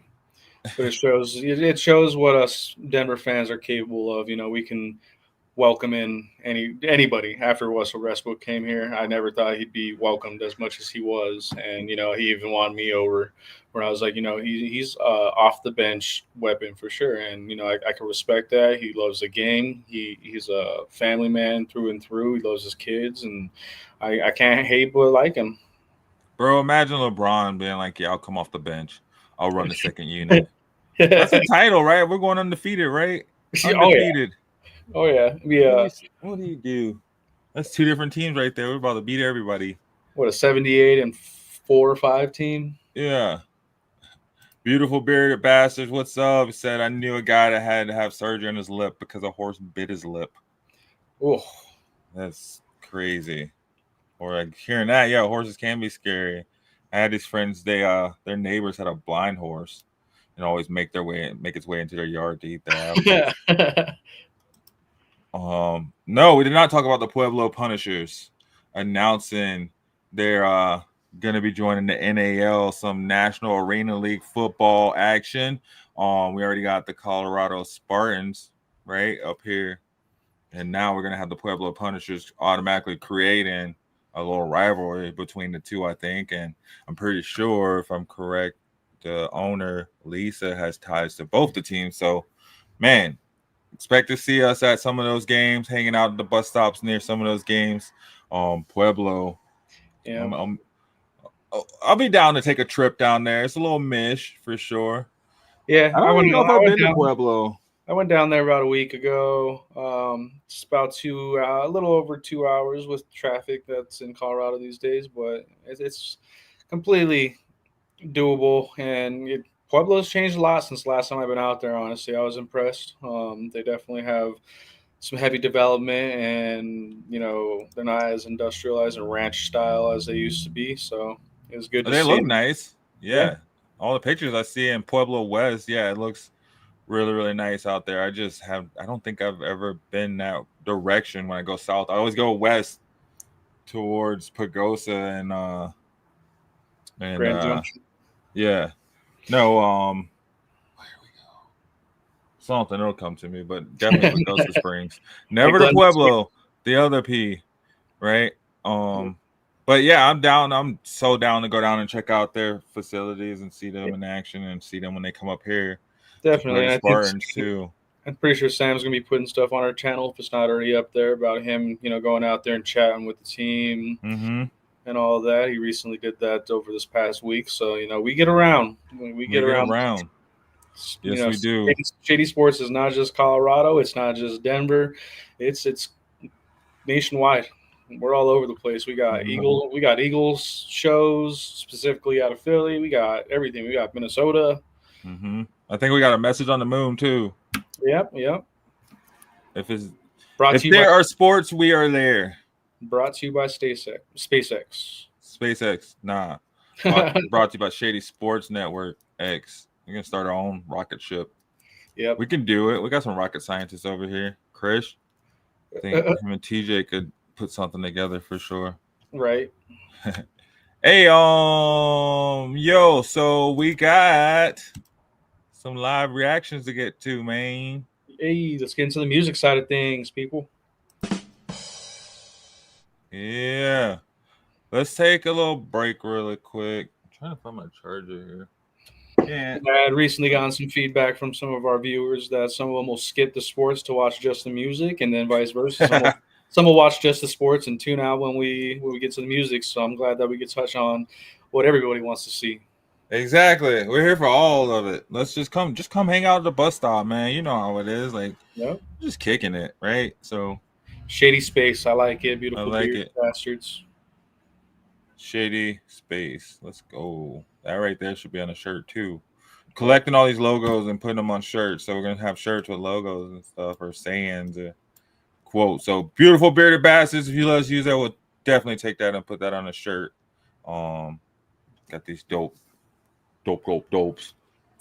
Speaker 4: But it shows what us Denver fans are capable of. We can welcome in anybody after Russell Westbrook came here. I never thought he'd be welcomed as much as he was, and he even wanted me over. Where I was like, he's off the bench weapon for sure, and I can respect that. He loves the game. He's a family man through and through. He loves his kids, and I can't hate but like him.
Speaker 3: Bro, imagine LeBron being like, "Yeah, I'll come off the bench. I'll run the second unit." That's a title, right? We're going undefeated, right? Undefeated.
Speaker 4: Oh yeah, yeah.
Speaker 3: What do you do? That's two different teams right there. We're about to beat everybody.
Speaker 4: What, a 78-4 or 5 team?
Speaker 3: Yeah. Beautiful bearded bastards. What's up? He said I knew a guy that had to have surgery on his lip because a horse bit his lip.
Speaker 4: Oh,
Speaker 3: that's crazy. Or like hearing that, yeah, horses can be scary. I had these friends. Their neighbors had a blind horse, and always make its way into their yard to eat their apples. No, we did not talk about the Pueblo Punishers announcing they're going to be joining the NAL, some National Arena League football action. We already got the Colorado Spartans right up here, and now we're going to have the Pueblo Punishers automatically creating a little rivalry between the two, I think. And I'm pretty sure, if I'm correct, the owner, Lisa, has ties to both the teams. So, man, expect to see us at some of those games, hanging out at the bus stops near some of those games. Pueblo.
Speaker 4: Yeah.
Speaker 3: I'll be down to take a trip down there. It's a little mish for sure.
Speaker 4: Yeah,
Speaker 3: I don't know if I've been to Pueblo.
Speaker 4: I went down there about a week ago. It's about a little over 2 hours with traffic that's in Colorado these days, but it's completely doable. And Pueblo's changed a lot since last time I've been out there. Honestly, I was impressed. They definitely have some heavy development, and they're not as industrialized and ranch style as they used to be. So it was good to see.
Speaker 3: They look nice. Yeah. All the pictures I see in Pueblo West, it looks really, really nice out there. I don't think I've ever been that direction when I go south. I always go west towards Pagosa and
Speaker 4: Grand Junction.
Speaker 3: Yeah. No, where do we go? Something it'll come to me, but definitely Pagosa Springs. Never to Pueblo, the other P, right? But yeah, I'm down. I'm so down to go down and check out their facilities and see them in action and see them when they come up here.
Speaker 4: Definitely.
Speaker 3: Spartans too.
Speaker 4: I'm pretty sure Sam's gonna be putting stuff on our channel if it's not already up there about him, going out there and chatting with the team and all of that. He recently did that over this past week. So, we get around. We get around.
Speaker 3: Yes, we do.
Speaker 4: Shady Sports is not just Colorado. It's not just Denver. It's nationwide. We're all over the place. We got Eagles shows specifically out of Philly. We got everything. We got Minnesota.
Speaker 3: I think we got a message on the moon too.
Speaker 4: Yep.
Speaker 3: If there are sports, we are there.
Speaker 4: Brought to you by SpaceX.
Speaker 3: SpaceX. Nah. Brought to you by Shady Sports Network X. We're gonna start our own rocket ship.
Speaker 4: Yep.
Speaker 3: We can do it. We got some rocket scientists over here. Chris, I think him and TJ could put something together for sure.
Speaker 4: Right.
Speaker 3: Hey, yo, so we got some live reactions to get to, man.
Speaker 4: Hey, let's get into the music side of things, people.
Speaker 3: Yeah. Let's take a little break really quick. I'm trying to find my charger here. Yeah.
Speaker 4: I had recently gotten some feedback from some of our viewers that some of them will skip the sports to watch just the music, and then vice versa. Some will watch just the sports and tune out when we get to the music. So I'm glad that we get to touch on what everybody wants to see.
Speaker 3: Exactly. We're here for all of it. Let's just come hang out at the bus stop, man. You know how it is. Like, just kicking it, right? So
Speaker 4: Shady Space, I like it. Beautiful,
Speaker 3: I like
Speaker 4: beard,
Speaker 3: it.
Speaker 4: bastards.
Speaker 3: Shady Space. Let's go. That right there should be on a shirt too. Collecting all these logos and putting them on shirts. So we're gonna have shirts with logos and stuff, or sayings, or quotes. So beautiful bearded bastards. If you let us use that, we'll definitely take that and put that on a shirt. Got these dopes,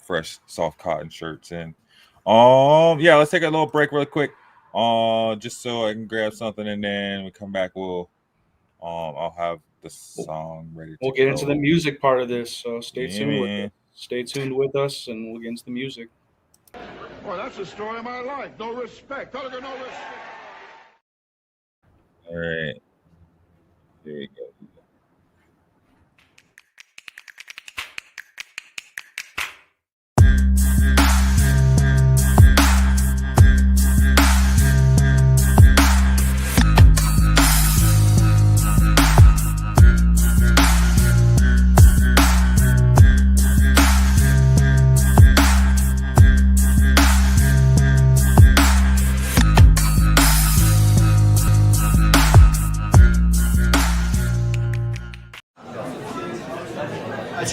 Speaker 3: fresh soft cotton shirts in. Yeah, let's take a little break real quick. Just so I can grab something, and then we come back. I'll have the song ready.
Speaker 4: We'll get into the music part of this, so stay tuned with
Speaker 3: man.
Speaker 4: us. Stay tuned with us, and we'll get into the music.
Speaker 7: Well, that's the story of my life. No respect. No respect.
Speaker 3: All right. Here we go.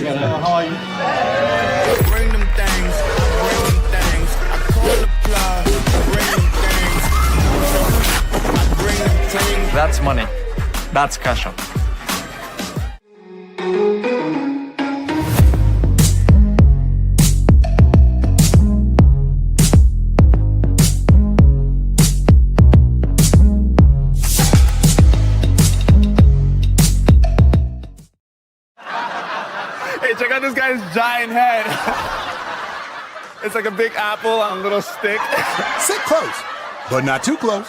Speaker 7: How are you? Bring them things. I call the plug. Bring them things.
Speaker 8: That's money. That's cash up.
Speaker 9: Hey, check out this guy's giant head. It's like a big apple on a little stick.
Speaker 10: Sit close, but not too close.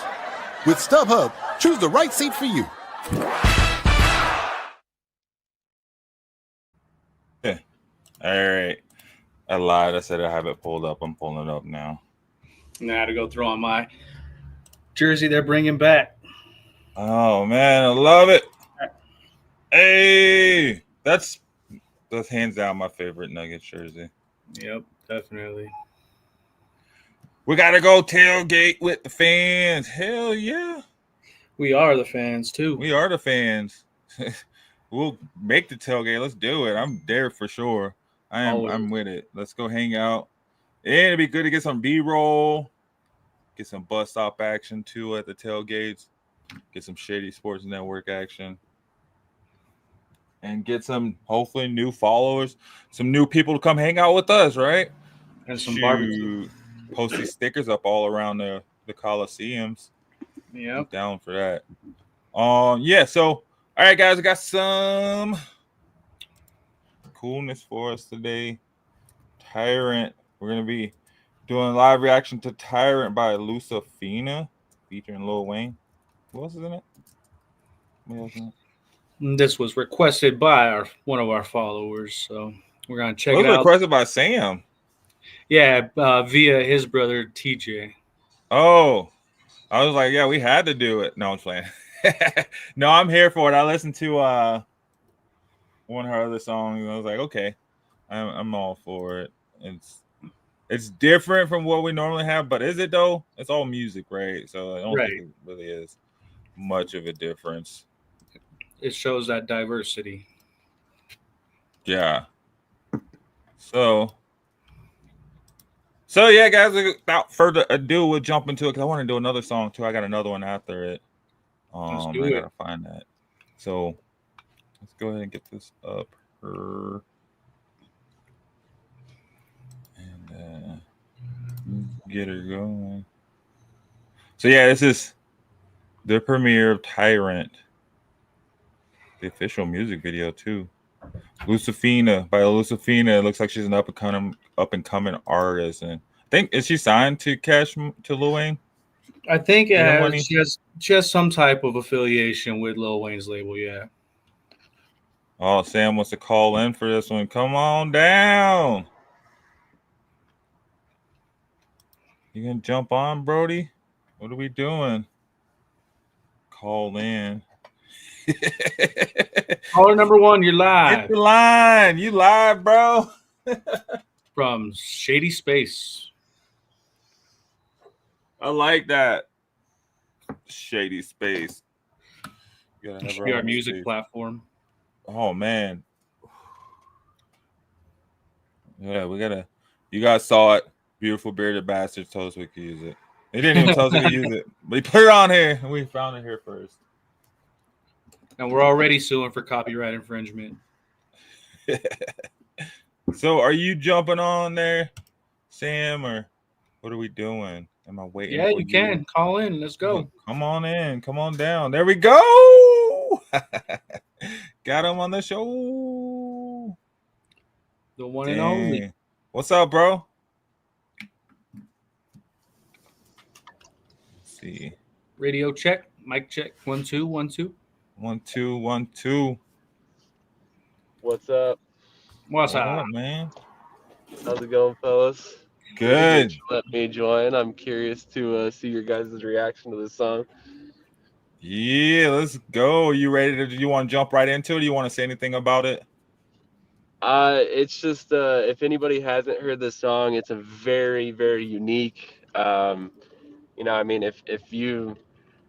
Speaker 10: With StubHub, choose the right seat for you.
Speaker 3: Yeah. All right. I lied. I said I have it pulled up. I'm pulling it up now.
Speaker 4: Now I had to go throw on my jersey they're bringing back.
Speaker 3: Oh, man. I love it. Hey. That's hands down my favorite Nuggets jersey.
Speaker 4: Yep, definitely.
Speaker 3: We got to go tailgate with the fans. Hell yeah.
Speaker 4: We are the fans, too.
Speaker 3: We are the fans. We'll make the tailgate. Let's do it. I'm there for sure. I'm with it. Let's go hang out. And it'd be good to get some B-roll, get some bus stop action too at the tailgates, get some Shady Sports Network action, and get some hopefully new followers, some new people to come hang out with us, right?
Speaker 4: And some barbecue.
Speaker 3: Post these stickers up all around the Coliseums.
Speaker 4: Yep.
Speaker 3: I'm down for that. Yeah, so all right, guys, I got some coolness for us today. Tyrant. We're gonna be doing a live reaction to Tyrant by Lucifina, featuring Lil Wayne. Who else is in it?
Speaker 4: This was requested by one of our followers, so we're gonna check
Speaker 3: it
Speaker 4: out.
Speaker 3: Requested by Sam.
Speaker 4: Yeah, via his brother TJ.
Speaker 3: Oh, I was like, yeah, we had to do it. No, I'm playing. No, I'm here for it. I listened to one of her other songs, and I was like, okay, I'm all for it. It's different from what we normally have, but is it though? It's all music, right? So I don't think it really is much of a difference.
Speaker 4: It shows that diversity.
Speaker 3: Yeah. So yeah, guys, without further ado, we'll jump into it because I want to do another song too. I got another one after it. I gotta find that. So Let's go ahead and get this up her. And get her going. So yeah, this is the premiere of Tyrant. The official music video too. Lucifina by Lucifina. It looks like she's an up and coming artist. And I think is she signed to Lil Wayne?
Speaker 4: I think she has some type of affiliation with Lil Wayne's label, yeah.
Speaker 3: Oh, Sam wants to call in for this one. Come on down. You gonna jump on, Brody? What are we doing? Call in.
Speaker 4: Caller number 1, you're live.
Speaker 3: Hit the line. You live, bro.
Speaker 4: From Shady Space.
Speaker 3: I like that. Shady Space.
Speaker 4: It should be our music platform.
Speaker 3: Oh, man. Yeah, we gotta. You guys saw it. Beautiful bearded bastards told us we could use it. They didn't even tell us we could use it. But he put it on here, and we found it here first.
Speaker 4: And we're already suing for copyright infringement.
Speaker 3: So, are you jumping on there, Sam, or what are we doing? Am I waiting?
Speaker 4: Yeah, you can call in. Let's go.
Speaker 3: Come on in. Come on down. There we go. Got him on the show.
Speaker 4: The one and only.
Speaker 3: What's up, bro? Let's see.
Speaker 4: Radio check. Mic check. 1 2 1 2.
Speaker 3: 1 2 1 2.
Speaker 11: What's up?
Speaker 4: What's up,
Speaker 3: man?
Speaker 11: How's it going, fellas?
Speaker 3: Good.
Speaker 11: Let me join. I'm curious to see your guys' reaction to this song.
Speaker 3: Yeah, let's go. You ready to? Do you want to jump right into it? Do you want to say anything about it?
Speaker 11: It's just if anybody hasn't heard this song, it's a very, very unique. I mean, if you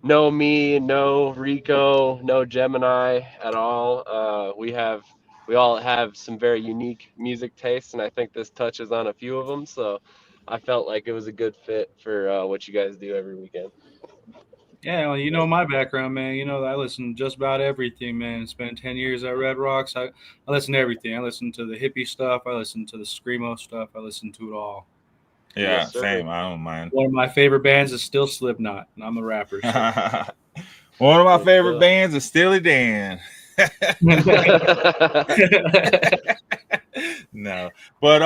Speaker 11: know me, know Rico, know Gemini at all, we all have some very unique music tastes, and I think this touches on a few of them. So I felt like it was a good fit for what you guys do every weekend.
Speaker 4: Yeah, well, you know my background, man. You know I listen to just about everything, man. Spent 10 years at Red Rocks. I listen to everything. I listen to the hippie stuff. I listen to the screamo stuff. I listen to it all.
Speaker 3: Yeah,
Speaker 11: Yes,
Speaker 3: same. I don't mind.
Speaker 4: One of my favorite bands is still Slipknot, and I'm a rapper. So.
Speaker 3: One of my favorite bands is Steely Dan. No, but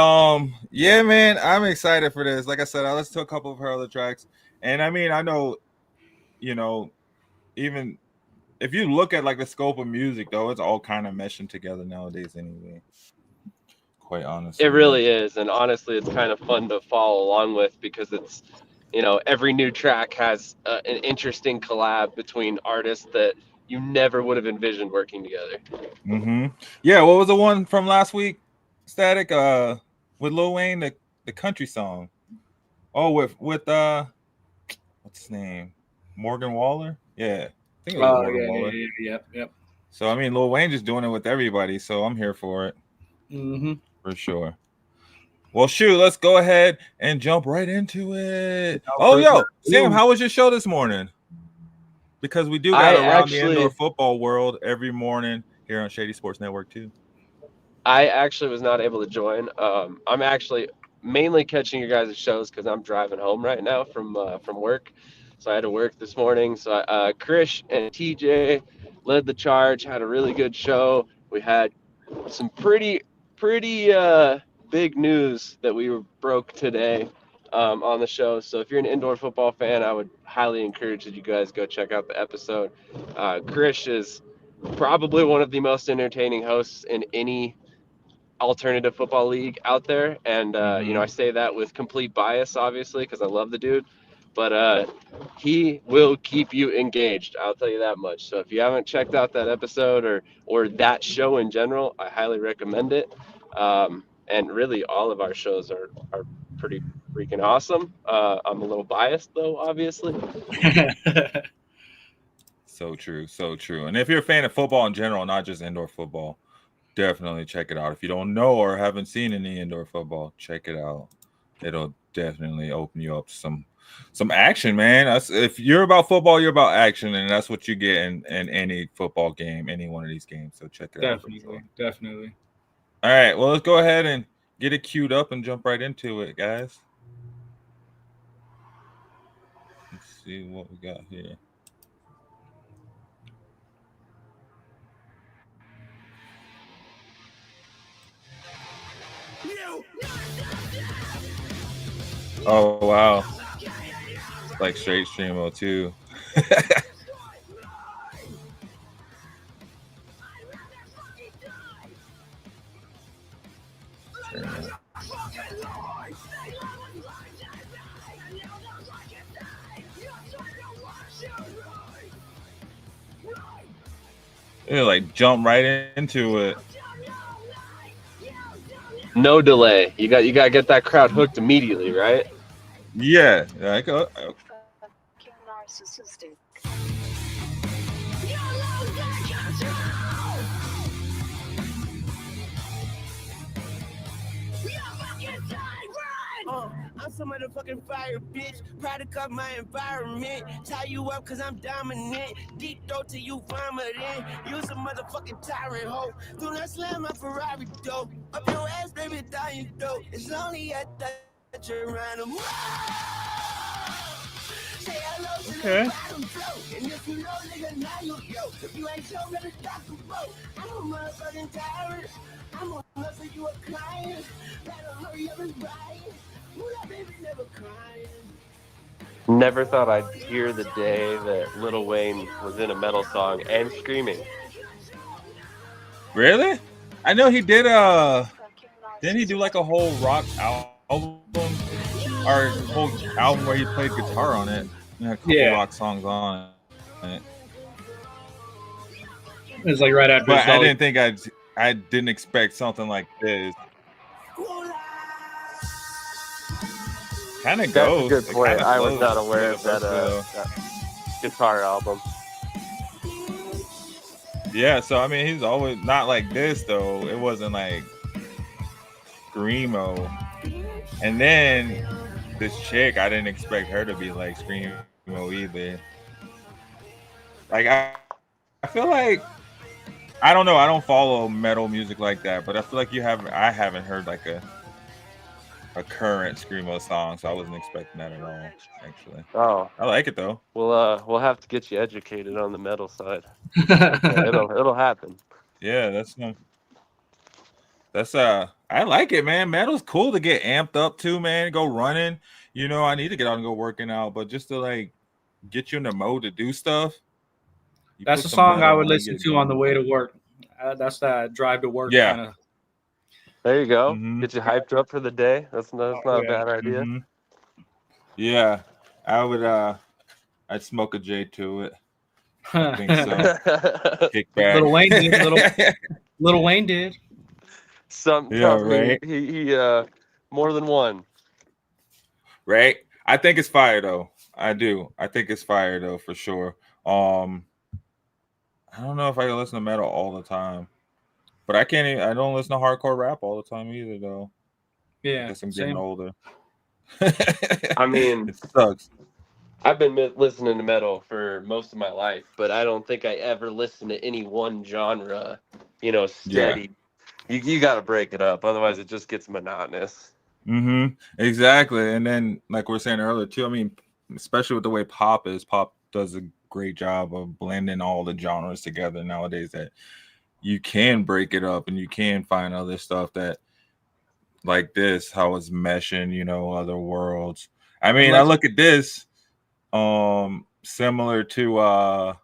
Speaker 3: yeah, man, I'm excited for this. Like I said, I listened to a couple of her other tracks, and I mean, I know, even if you look at like the scope of music, though, it's all kind of meshing together nowadays, anyway. Quite honestly,
Speaker 11: it really is, and honestly, it's kind of fun to follow along with because it's, every new track has an interesting collab between artists that you never would have envisioned working together.
Speaker 3: Mm-hmm. Yeah, what was the one from last week, Static? With Lil Wayne, the country song. Oh, with what's his name? Morgan Waller? Yeah. I think it was Morgan Waller.
Speaker 4: Yep.
Speaker 3: So I mean, Lil Wayne just doing it with everybody, so I'm here for it.
Speaker 4: Mm-hmm.
Speaker 3: For sure. Well, shoot, let's go ahead and jump right into it. Sam, how was your show this morning? Because we do got around the indoor football world every morning here on Shady Sports Network too.
Speaker 11: I actually was not able to join. I'm actually mainly catching your guys' shows because I'm driving home right now from work. So I had to work this morning. So Krish and TJ led the charge, had a really good show. We had some pretty big news that we broke today on the show. So if you're an indoor football fan, I would highly encourage that you guys go check out the episode. Krish is probably one of the most entertaining hosts in any alternative football league out there. And, I say that with complete bias, obviously, because I love the dude. But he will keep you engaged. I'll tell you that much. So if you haven't checked out that episode or that show in general, I highly recommend it. And really, all of our shows are pretty freaking awesome. I'm a little biased, though, obviously.
Speaker 3: So true. And if you're a fan of football in general, not just indoor football, definitely check it out. If you don't know or haven't seen any indoor football, check it out. It'll definitely open you up to some action, man. If you're about football, you're about action, and that's what you get in any football game, any one of these games. So check it out.
Speaker 4: Definitely.
Speaker 3: All right, well, let's go ahead and get it queued up and jump right into it, guys. Let's see what we got here. Oh, wow. It's like straight streamo, too. It like jump right into it.
Speaker 11: No delay. You got to get that crowd hooked immediately, right?
Speaker 3: Yeah. Like,
Speaker 7: I'm some motherfucking fire, bitch. Product of my environment. Tie you up cause I'm dominant. Deep throat till you vomit in. Use a motherfucking tyrant, hoe. Do not slam my Ferrari, dope. Up your ass, baby, dying dope. It's only at that you're random. Say hello to the bottom flow. And if you know, nigga, now you yo. If you ain't so, better stop the boat. I'm a motherfucking tyrant. I'm a hustle, you a client. Better hurry up and buy it.
Speaker 11: Never thought I'd hear the day that Lil Wayne was in a metal song and screaming.
Speaker 3: Really? I know he did didn't he do like a whole rock album or a whole album where he played guitar on it? And a couple rock songs on it.
Speaker 4: It's like right after.
Speaker 3: But I didn't think I didn't expect something like this. Kind of goes.
Speaker 11: That's a good point. I was not aware of that guitar album.
Speaker 3: Yeah, so I mean, he's always not like this though. It wasn't like screamo. And then this chick, I didn't expect her to be like screamo either. Like I feel like I don't know. I don't follow metal music like that, but I feel like I haven't heard like a current screamo song, so I wasn't expecting that at all. Actually, I like it though.
Speaker 11: We'll have to get you educated on the metal side. It'll happen.
Speaker 3: Yeah, that's I like it, man. Metal's cool to get amped up to, man. Go running. You know, I need to get out and go working out, but just to like get you in the mode to do stuff.
Speaker 4: That's a song I would listen to on the way to work. That's that drive to work kind of.
Speaker 11: There you go. Get you hyped up for the day. That's not a bad idea.
Speaker 3: Yeah, I would. I'd smoke a J to it. I think so. Kick back.
Speaker 4: Lil Wayne did. Lil Wayne did.
Speaker 3: Right.
Speaker 11: He more than one.
Speaker 3: Right. I think it's fire though. I do. I think it's fire though for sure. I don't know if I can listen to metal all the time. But I don't listen to hardcore rap all the time either, though.
Speaker 4: Yeah,
Speaker 3: I guess I'm getting older.
Speaker 11: I mean,
Speaker 3: it sucks.
Speaker 11: I've been listening to metal for most of my life, but I don't think I ever listened to any one genre, steady. Yeah. You got to break it up. Otherwise, it just gets monotonous.
Speaker 3: Exactly. And then, like we were saying earlier, too, I mean, especially with the way pop does a great job of blending all the genres together nowadays that you can break it up and you can find other stuff that like this, how it's meshing, other worlds. I mean, I look at this similar to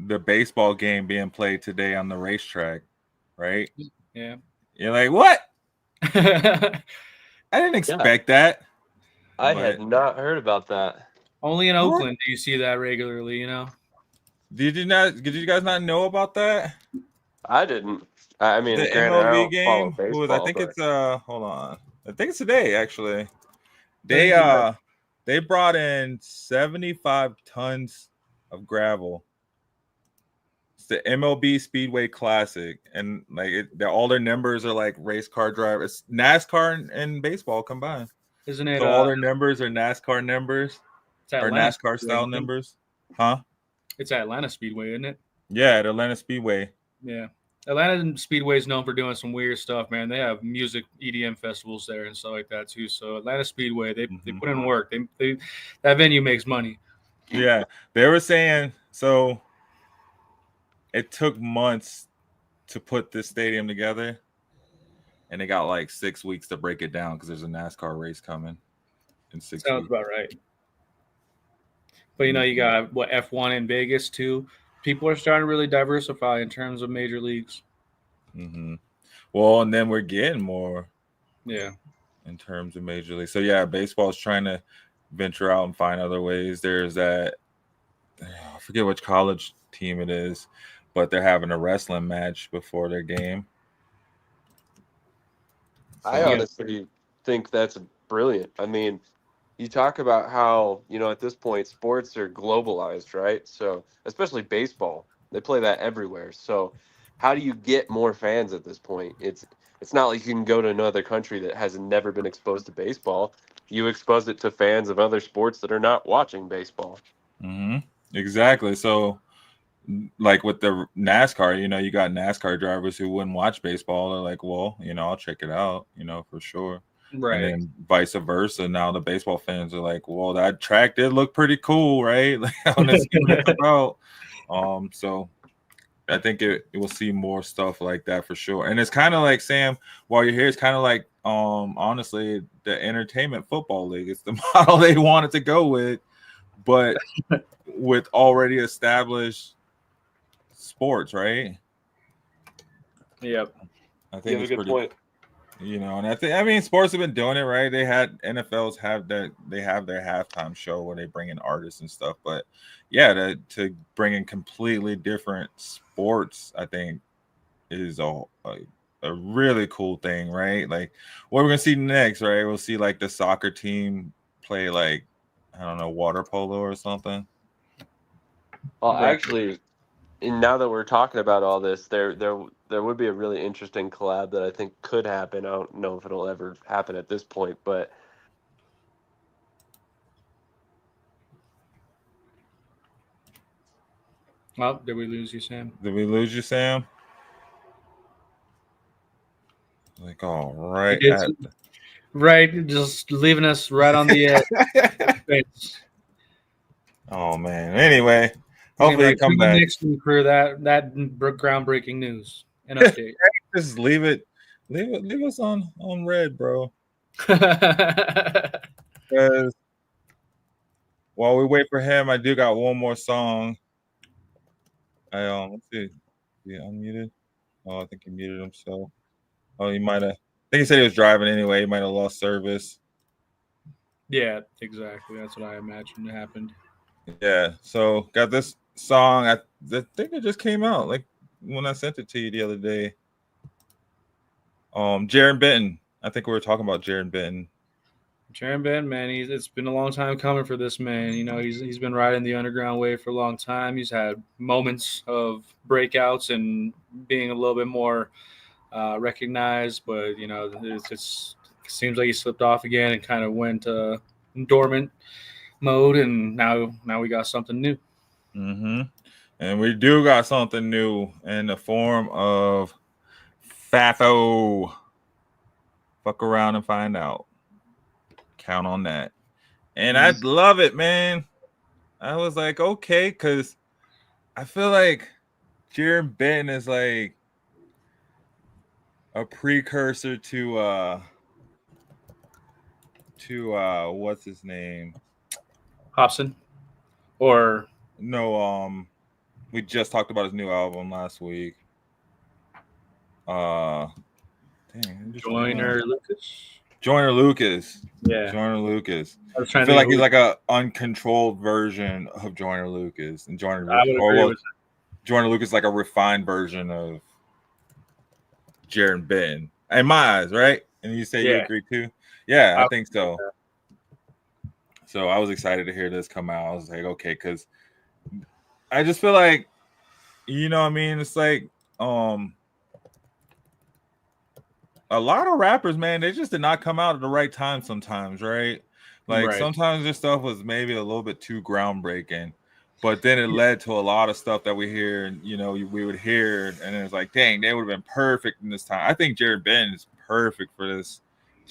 Speaker 3: the baseball game being played today on the racetrack, right?
Speaker 4: Yeah.
Speaker 3: You're like, what? I didn't expect that.
Speaker 11: I had not heard about that.
Speaker 4: Only in Oakland do you see that regularly,
Speaker 3: Did you guys not know about that?
Speaker 11: I didn't. I mean,
Speaker 3: the MLB game. I think it's hold on. I think it's today actually. They brought in 75 tons of gravel. It's the MLB Speedway Classic, and like all their numbers are like race car drivers, NASCAR and baseball combined.
Speaker 4: Isn't it?
Speaker 3: So all their numbers are NASCAR numbers or NASCAR style numbers, huh?
Speaker 4: It's at Atlanta Speedway, isn't it?
Speaker 3: Yeah, at Atlanta Speedway.
Speaker 4: Yeah. Atlanta Speedway is known for doing some weird stuff, man. They have music EDM festivals there and stuff like that too. So Atlanta Speedway, they put in work. They that venue makes money.
Speaker 3: Yeah, they were saying so. It took months to put this stadium together, and they got like 6 weeks to break it down because there's a NASCAR race coming in 6 weeks.
Speaker 4: Sounds about right. But you got what F1 in Vegas too. People are starting to really diversify in terms of major leagues.
Speaker 3: Mm-hmm. Well, and then we're getting more.
Speaker 4: Yeah.
Speaker 3: In terms of major league. So yeah, baseball is trying to venture out and find other ways. There's that, I forget which college team it is, but they're having a wrestling match before their game.
Speaker 11: I honestly think that's brilliant. I mean, you talk about how, at this point, sports are globalized, right? So, especially baseball, they play that everywhere. So, how do you get more fans at this point? It's not like you can go to another country that has never been exposed to baseball. You expose it to fans of other sports that are not watching baseball.
Speaker 3: Mm-hmm. Exactly. So, like with the NASCAR, you got NASCAR drivers who wouldn't watch baseball. They're like, well, I'll check it out, for sure.
Speaker 4: Right.
Speaker 3: And then vice versa. Now the baseball fans are like, well, that track did look pretty cool, right? Like, I want to see what it's about. So I think it will see more stuff like that for sure. And it's kind of like, Sam, while you're here, it's kind of like, honestly, the entertainment football league. It's the model they wanted to go with, but with already established sports, right?
Speaker 4: Yep.
Speaker 3: I think
Speaker 11: it's a good point.
Speaker 3: And I mean, sports have been doing it, right? They had NFLs have their halftime show where they bring in artists and stuff. But yeah, to bring in completely different sports, I think is a really cool thing, right? Like what we're gonna see next, right? We'll see like the soccer team play like, I don't know, water polo or something.
Speaker 11: Well, actually, and now that we're talking about all this, there would be a really interesting collab that I think could happen. I don't know if it'll ever happen at this point, but
Speaker 4: well, did we lose you, Sam?
Speaker 3: Did we lose you, Sam? Like, all right.
Speaker 4: Right, just leaving us right on the edge.
Speaker 3: Oh, man. Anyway, hopefully you come back.
Speaker 4: Next week for that groundbreaking news and update.
Speaker 3: Just leave us on red, bro. Because while we wait for him, I do got one more song. Let's see. Yeah, unmuted. Oh, I think he muted himself. Oh, he might have. I think he said he was driving anyway. He might have lost service.
Speaker 4: Yeah, exactly. That's what I imagined happened.
Speaker 3: Yeah. So got this song. I think it just came out like when I sent it to you the other day. Jaron Benton. I think we were talking about Jaron Benton.
Speaker 4: Jaron Benton, man, it's been a long time coming for this man. He's been riding the underground wave for a long time. He's had moments of breakouts and being a little bit more recognized, but it seems like he slipped off again and kind of went dormant mode, and now we got something new.
Speaker 3: Mm-hmm. And we do got something new in the form of Fafo. Fuck around and find out. Count on that. And I love it, man. I was like, okay, because I feel like Jaron Benton is like a precursor to what's his name?
Speaker 4: Hobson? Or
Speaker 3: no, we just talked about his new album last week.
Speaker 4: Joyner Lucas.
Speaker 3: Joyner Lucas.
Speaker 4: Yeah.
Speaker 3: Joyner Lucas.
Speaker 4: I
Speaker 3: feel like he's like a uncontrolled version of Joyner Lucas. And Joyner Lucas is like a refined version of Jaron Benton. In my eyes, right? And you say you agree too? Yeah, I think so. So I was excited to hear this come out. I was like, okay, because I just feel like, what I mean? It's like, a lot of rappers, man, they just did not come out at the right time sometimes, right? Like sometimes their stuff was maybe a little bit too groundbreaking, but then it led to a lot of stuff that we hear, and we would hear, and it's like, dang, they would have been perfect in this time. I think Jared Ben is perfect for this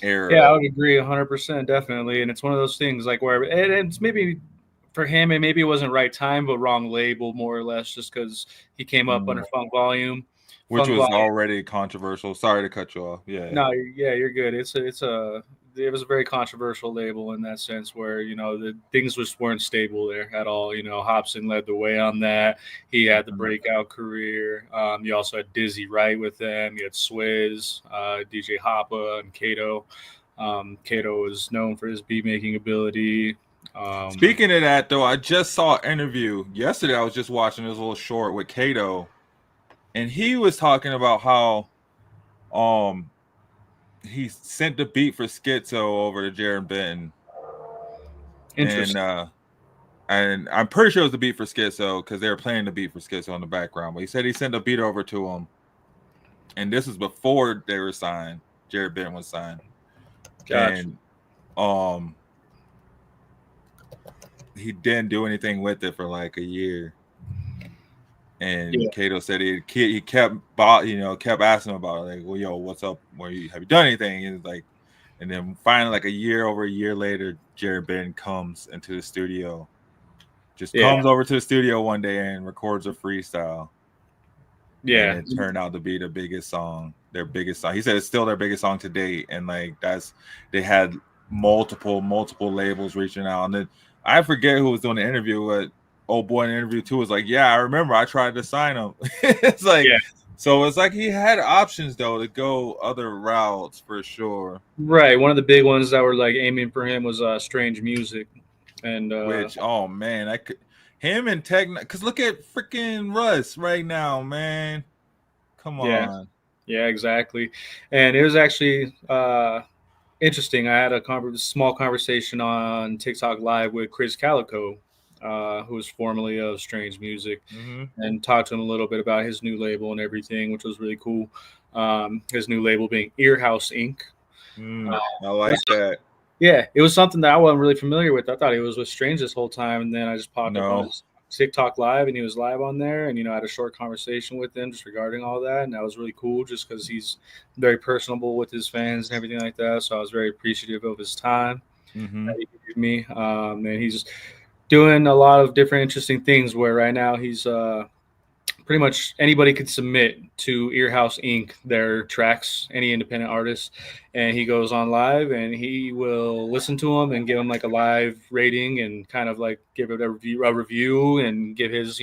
Speaker 3: era.
Speaker 4: Yeah, I would agree 100%, definitely. And it's one of those things like where it's maybe for him, and maybe it wasn't right time, but wrong label, more or less, just because he came up under Funk Volume,
Speaker 3: which was already controversial. Sorry to cut you off. Yeah.
Speaker 4: No, yeah, you're good. It was a very controversial label in that sense, where the things just weren't stable there at all. Hobson led the way on that. He had the breakout career. You also had Dizzy Wright with them. You had Swizz, DJ Hoppa, and Kato. Kato is known for his beat making ability.
Speaker 3: Speaking of that, though, I just saw an interview yesterday. I was just watching this little short with Kato, and he was talking about how he sent the beat for Schizo over to Jared Benton.
Speaker 4: Interesting.
Speaker 3: And I'm pretty sure it was the beat for Schizo because they were playing the beat for Schizo in the background. But he said he sent a beat over to him, and this was before they were signed. Jared Benton was signed.
Speaker 4: Gotcha.
Speaker 3: And he didn't do anything with it for like a year. And Kato said he kept asking him about it, like, well, yo, what's up? Have you done anything? And like, and then finally, like over a year later, Jared Benton comes into the studio, comes over to the studio one day and records a freestyle.
Speaker 4: Yeah,
Speaker 3: and it turned out to be their biggest song. He said it's still their biggest song to date, and like they had multiple labels reaching out, and then I forget who was doing the interview, but old boy in the interview too was like, yeah, I remember I tried to sign him. It's like, so it's like he had options though to go other routes for sure.
Speaker 4: Right. One of the big ones that were like aiming for him was Strange Music, and
Speaker 3: which, oh man, him and Tech, because look at freaking Russ right now, man. Come on.
Speaker 4: Yeah, exactly. And it was actually interesting. I had a small conversation on TikTok Live with Chris Calico, who was formerly of Strange Music, and talked to him a little bit about his new label and everything, which was really cool. His new label being Earhouse Inc.
Speaker 3: I like that.
Speaker 4: Yeah, it was something that I wasn't really familiar with. I thought he was with Strange this whole time, and then I just popped up on his TikTok Live, and he was live on there, and I had a short conversation with him just regarding all that, and that was really cool just because he's very personable with his fans and everything like that. So I was very appreciative of his time that he gave me, and he's doing a lot of different interesting things where right now he's pretty much anybody could submit to Earhouse Inc. their tracks, any independent artist, and he goes on live and he will listen to them and give them like a live rating and kind of like give it a review and give his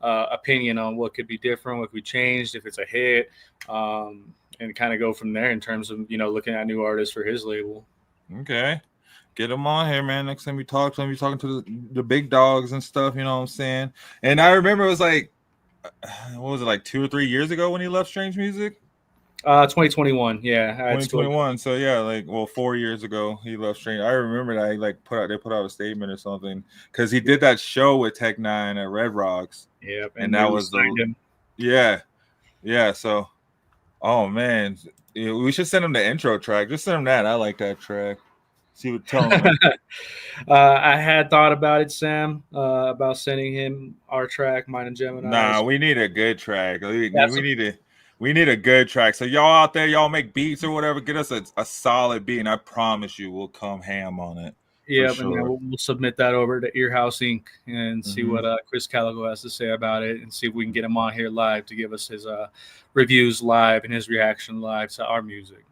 Speaker 4: opinion on what could be different, what could be changed, if it's a hit, and kind of go from there in terms of looking at new artists for his label.
Speaker 3: Okay. Get him on here, man. Next time you talk to him, you're talking to the big dogs and stuff, you know what I'm saying? And I remember it was like, what was it, like 2 or 3 years ago when he left Strange Music?
Speaker 4: 2021, yeah.
Speaker 3: 2021. So yeah, like 4 years ago he left Strange. I remember that they put out a statement or something because he did that show with Tech Nine at Red Rocks.
Speaker 4: Yep,
Speaker 3: and that was yeah. So, oh man, we should send him the intro track. Just send him that. I like that track. See what tell him.
Speaker 4: I had thought about it, Sam, about sending him our track, mine and Gemini.
Speaker 3: Nah, we need a good track. We need a good track. So y'all out there, y'all make beats or whatever, get us a solid beat, and I promise you we'll come ham on it.
Speaker 4: Yeah, and then we'll submit that over to Earhouse Inc. and see what Chris Calico has to say about it, and see if we can get him on here live to give us his reviews live and his reaction live to our music.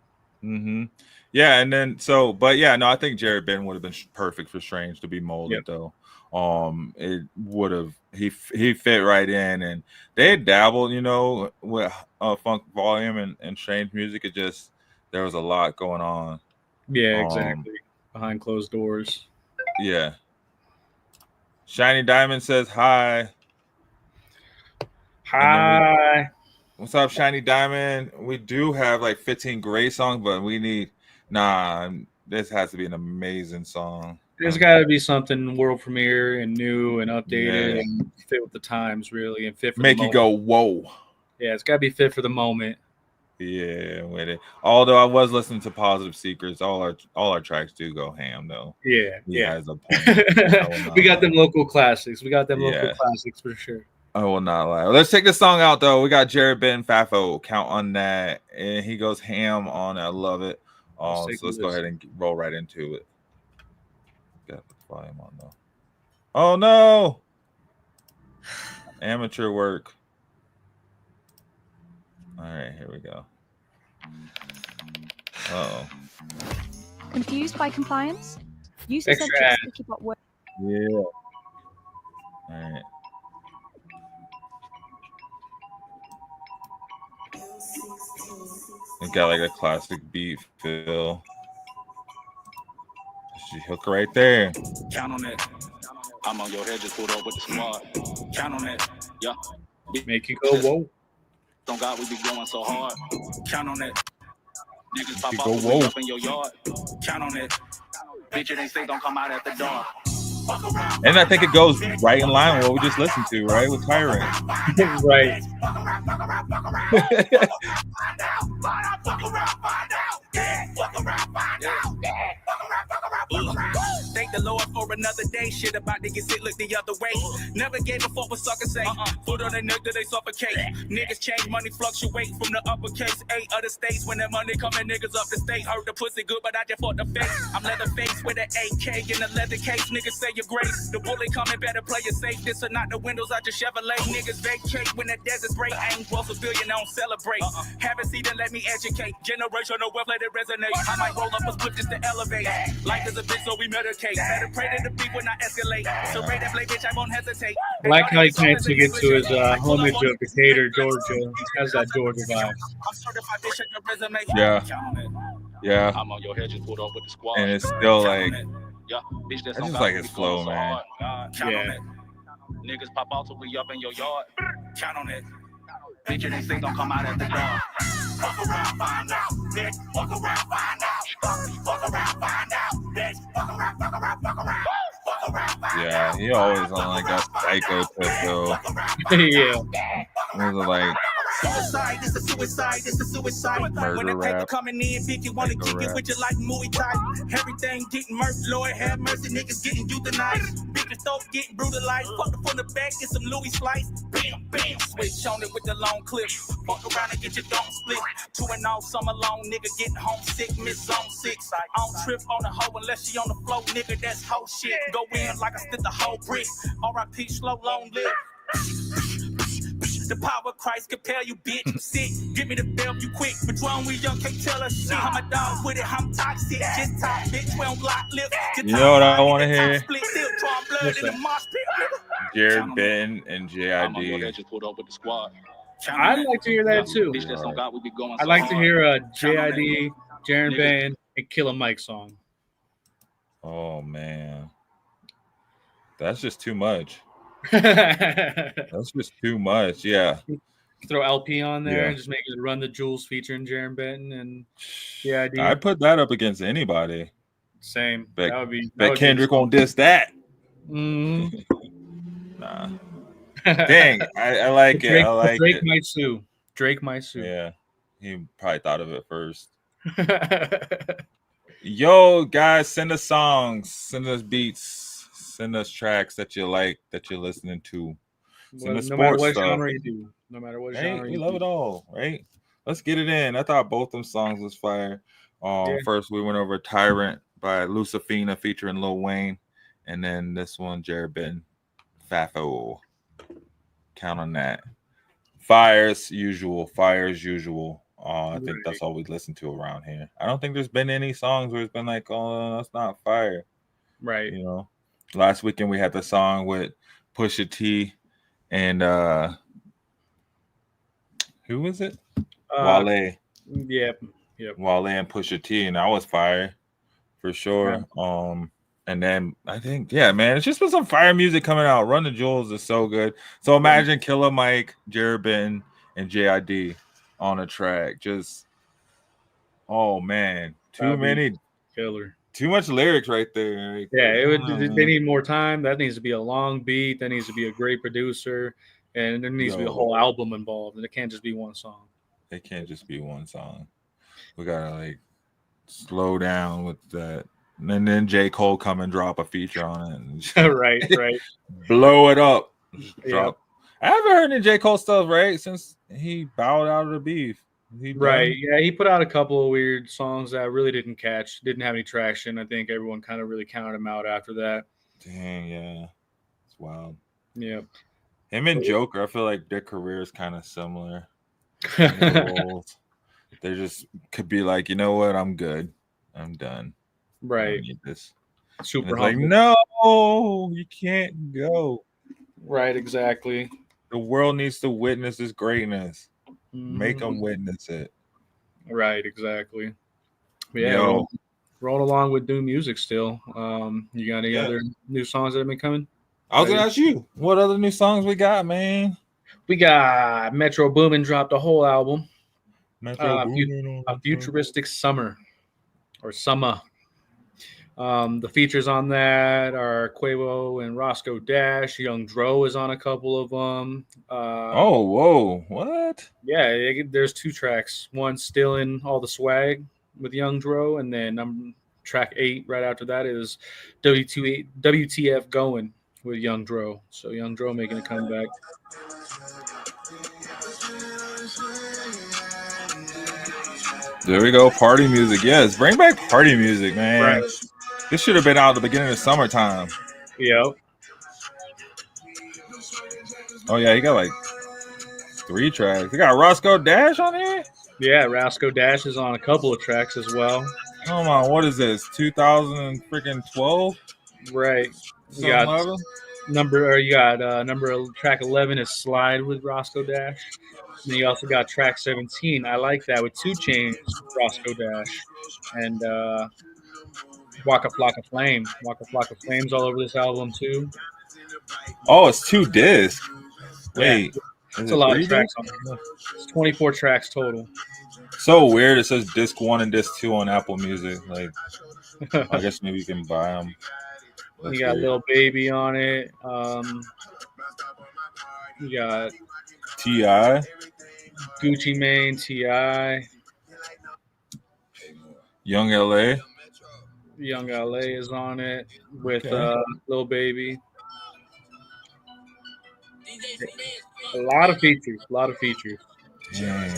Speaker 3: Yeah, and then I think Jared Ben would have been perfect for Strange to be molded though. It would have he fit right in, and they had dabbled, with Funk Volume and Strange Music. It just there was a lot going on.
Speaker 4: Yeah, exactly. Behind closed doors.
Speaker 3: Yeah. Shiny Diamond says hi.
Speaker 4: Hi.
Speaker 3: What's up, Shiny Diamond? We do have like 15 great songs, but we need this has to be an amazing song.
Speaker 4: There's got to be something world premiere and new and updated and fit with the times, really, and fit for
Speaker 3: make
Speaker 4: the
Speaker 3: you go whoa.
Speaker 4: Yeah, it's got to be fit for the moment.
Speaker 3: Yeah, with it. Although I was listening to Positive Secrets, all our tracks do go ham though.
Speaker 4: Yeah,
Speaker 3: He
Speaker 4: yeah.
Speaker 3: has a point.
Speaker 4: We got them local classics. Local
Speaker 3: Yeah.
Speaker 4: classics for sure.
Speaker 3: I will not lie. Let's take this song out though. We got Jared Ben Fafo. Count on that, and he goes ham on it. I love it. So let's go ahead and roll right into it. Got the volume on though. Oh no! Amateur work. All right, here we go. Uh-oh.
Speaker 12: Confused by compliance? Use the subject sticky bot word.
Speaker 3: Yeah. All right. It got like a classic beat feel. She hook right there.
Speaker 2: Count on it. I'm on your head, just pulled up with the squad. Count on it. Yeah.
Speaker 4: Make you go, whoa.
Speaker 2: Don't God, we be going so hard. Count on it. Niggas pop
Speaker 3: go,
Speaker 2: off
Speaker 3: whoa.
Speaker 2: up in your yard. Count on it. Bitch, it ain't say don't come out at the door.
Speaker 3: And I think it goes right in line with what we just listened to, right? With Tyrant.
Speaker 4: Right.
Speaker 2: Thank the Lord for another day. Shit about to get sick, look the other way. Never gave a fuck what suckers say. Foot on their neck till they suffocate. Niggas change, money fluctuate from the uppercase. 8 other states when that money coming, niggas up the state. Heard the pussy good, but I just fought the face. I'm leather face with an AK in a leather case. Niggas say your grace. The bullet coming, better play it safe. This are not the windows out your Chevrolet. Niggas vacate when the desert spray. I ain't well civilian, I don't celebrate. Have a seat and let me educate. Generational wealth, let it resonate. I might roll up a split just to elevate. Life is a bitch, so we medicate. Better pray to the beat when I escalate. So rate that play, bitch, I won't hesitate.
Speaker 4: I like how he can't to get to his homage of Decatur, Georgia. He has that Georgia vibe.
Speaker 2: I'm certified, bitch, check your resume.
Speaker 3: Yeah.
Speaker 2: Count on it.
Speaker 3: Yeah.
Speaker 2: I'm on your head, just pulled up with the squad.
Speaker 3: And it's still like,
Speaker 2: Yeah, bitch,
Speaker 3: I just like his flow, man.
Speaker 2: Count on it. Niggas pop out till we up in your yard. Count on it. Bitch, it ain't say don't come out at the door. Fuck around, find out, bitch. Fuck around, find out. Fuck around, find out, bitch. Fuck around, fuck around, fuck around. Fuck around, find out.
Speaker 3: Yeah, he always on like a psycho tip though.
Speaker 4: Yeah.
Speaker 3: Those are like
Speaker 2: Suicide, it's a suicide, it's a suicide.
Speaker 3: Murder
Speaker 2: When the paper
Speaker 3: rap.
Speaker 2: coming in, bitch, you wanna kick it with your like Muay Thai. Everything getting murked, Lord have mercy, niggas getting euthanized. Bitches throat getting brutalized. Fuck from the back, get some Louis slice. Bam, bam, switch on it with the long clip. Fuck around and get your dome split. 2 and all summer long, nigga getting homesick, miss zone 6. I don't trip on the hoe unless she on the floor, nigga, that's hoe shit. Go in like I spit the whole brick. R.I.P. slow, long live. The power of Christ compel you, bitch. Sick, give me the bell, you quick. But wrong, we young, can't tell us shit. I'm a dog with it, I'm toxic. Just top, bitch, we don't block lips.
Speaker 3: You know what I want to hear?
Speaker 2: Split, still drawing blood in the mosh pit.
Speaker 3: Jared Ben and JID.
Speaker 2: Just pulled up with the squad.
Speaker 4: I'd like to hear that too. I'd like to hear a JID, Jared Ben, and Killer Mike song.
Speaker 3: Oh man, that's just too much. That's just too much. Yeah.
Speaker 4: Throw LP on there
Speaker 3: Yeah.
Speaker 4: and just make it Run the Jewels featuring Jaron Benton and JID.
Speaker 3: I put that up against anybody.
Speaker 4: Same.
Speaker 3: Bet,
Speaker 4: That would be.
Speaker 3: bet Kendrick won't diss that.
Speaker 4: Mm.
Speaker 3: Nah. Dang, I like it. I like
Speaker 4: Drake
Speaker 3: it.
Speaker 4: might sue. Drake might sue.
Speaker 3: Yeah. He probably thought of it first. Yo, guys, send us songs, send us beats, send us tracks that you like, that you're listening to. Send us
Speaker 4: no matter
Speaker 3: sports
Speaker 4: what
Speaker 3: stuff.
Speaker 4: genre you do. No matter what
Speaker 3: Hey,
Speaker 4: genre
Speaker 3: we
Speaker 4: you
Speaker 3: love
Speaker 4: do.
Speaker 3: it all, right? Let's get it in. I thought both them songs was fire.
Speaker 4: Yeah.
Speaker 3: First we went over Tyrant by Lucifina featuring Lil Wayne, and then this one, Jared Ben Fafo. Count on that. Fire as usual. I think that's all we listen to around here. I don't think there's been any songs where it's been like, oh, that's not fire.
Speaker 4: Right.
Speaker 3: You know, last weekend we had the song with Pusha T and who was it? Wale.
Speaker 4: Yep.
Speaker 3: Wale and Pusha T, and that was fire for sure. And then I think, yeah, man, it's just been some fire music coming out. Run the Jewels is so good. So imagine Killer Mike, Jared Ben, and JID on a track. Just, oh man, too much lyrics right there. Like,
Speaker 4: Yeah, they need more time. That needs to be a long beat. That needs to be a great producer, and there needs to be a whole album involved. And it can't just be one song.
Speaker 3: It can't just be one song. We gotta like slow down with that. And then J. Cole come and drop a feature on it. And
Speaker 4: right.
Speaker 3: blow it up.
Speaker 4: Yep.
Speaker 3: I haven't heard any J. Cole stuff, right? Since he bowed out of the beef.
Speaker 4: Right. Yeah, he put out a couple of weird songs that really didn't have any traction. I think everyone kind of really counted him out after that.
Speaker 3: Dang, yeah. It's wild.
Speaker 4: Yeah.
Speaker 3: Him and Joker, I feel like their career is kind of similar. They just could be like, you know what? I'm good. I'm done.
Speaker 4: Right.
Speaker 3: I don't need this.
Speaker 4: Super
Speaker 3: like, no, you can't go.
Speaker 4: Right, exactly.
Speaker 3: The world needs to witness this greatness. Make them witness it.
Speaker 4: Right, exactly. But yeah, roll along with new music still. You got any other new songs that have been coming?
Speaker 3: I was gonna ask you, what other new songs we got, man?
Speaker 4: We got Metro Boomin dropped a whole album.
Speaker 3: Metro
Speaker 4: a futuristic summer or summer. The features on that are Quavo and Roscoe Dash. Young Dro is on a couple of them.
Speaker 3: Whoa, what?
Speaker 4: Yeah, there's 2 tracks. One still in all the swag with Young Dro, and then track 8 right after that is WTF Going with Young Dro. So Young Dro making a comeback.
Speaker 3: There we go, party music. Yes, bring back party music, man.
Speaker 4: Right.
Speaker 3: This should have been out at the beginning of summertime.
Speaker 4: Yep.
Speaker 3: Oh yeah, he got like 3 tracks. He got Roscoe Dash on here?
Speaker 4: Yeah, Roscoe Dash is on a couple of tracks as well.
Speaker 3: Come on, what is this? 2012?
Speaker 4: Right. You got track 11 is Slide with Roscoe Dash. And then you also got track 17. I like that with 2 Chainz, Roscoe Dash, and Waka Flocka Flame. Waka Flocka Flame's all over this album too.
Speaker 3: Oh, it's 2 discs. Wait,
Speaker 4: it's a lot of tracks on there. It's 24 tracks total.
Speaker 3: So weird. It says disc 1 and disc 2 on Apple Music. Like, I guess maybe you can buy them.
Speaker 4: You got Lil Baby on it. You got
Speaker 3: T.I.
Speaker 4: Gucci Mane, T.I.
Speaker 3: Young L.A.
Speaker 4: Young L.A. is on it with Lil Baby. A lot of features.
Speaker 3: Dang.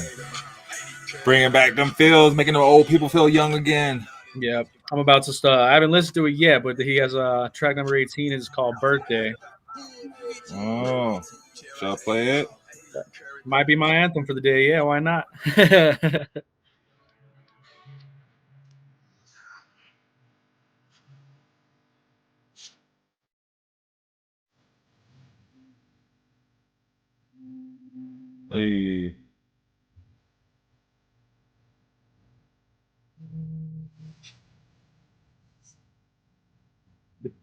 Speaker 3: Bringing back them feels, making the old people feel young again.
Speaker 4: Yep. I'm about to start. I haven't listened to it yet, but he has track number 18 is called Birthday.
Speaker 3: Oh, shall I play it?
Speaker 4: Might be my anthem for the day. Yeah, why not?
Speaker 3: Hey.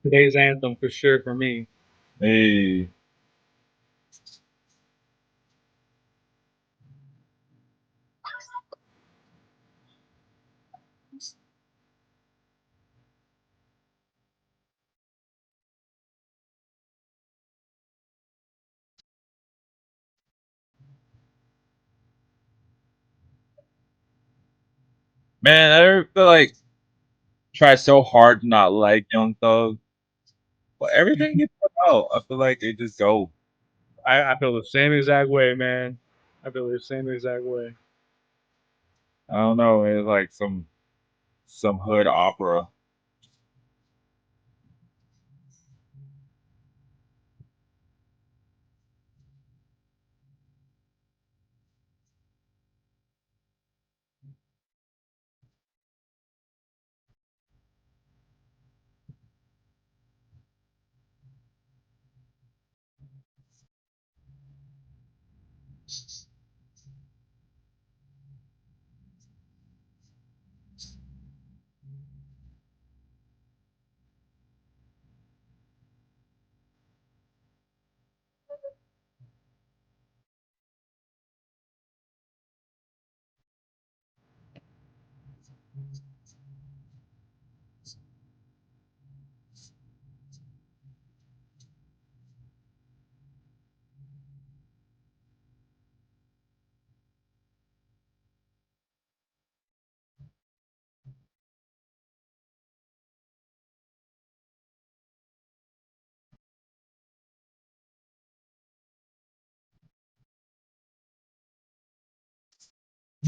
Speaker 4: Today's anthem for sure for me.
Speaker 3: Hey. Man, I feel like try so hard to not like Young Thug, but everything he put out, I feel like it just go.
Speaker 4: I feel the same exact way, man. I feel the same exact way.
Speaker 3: I don't know. It's like some hood opera.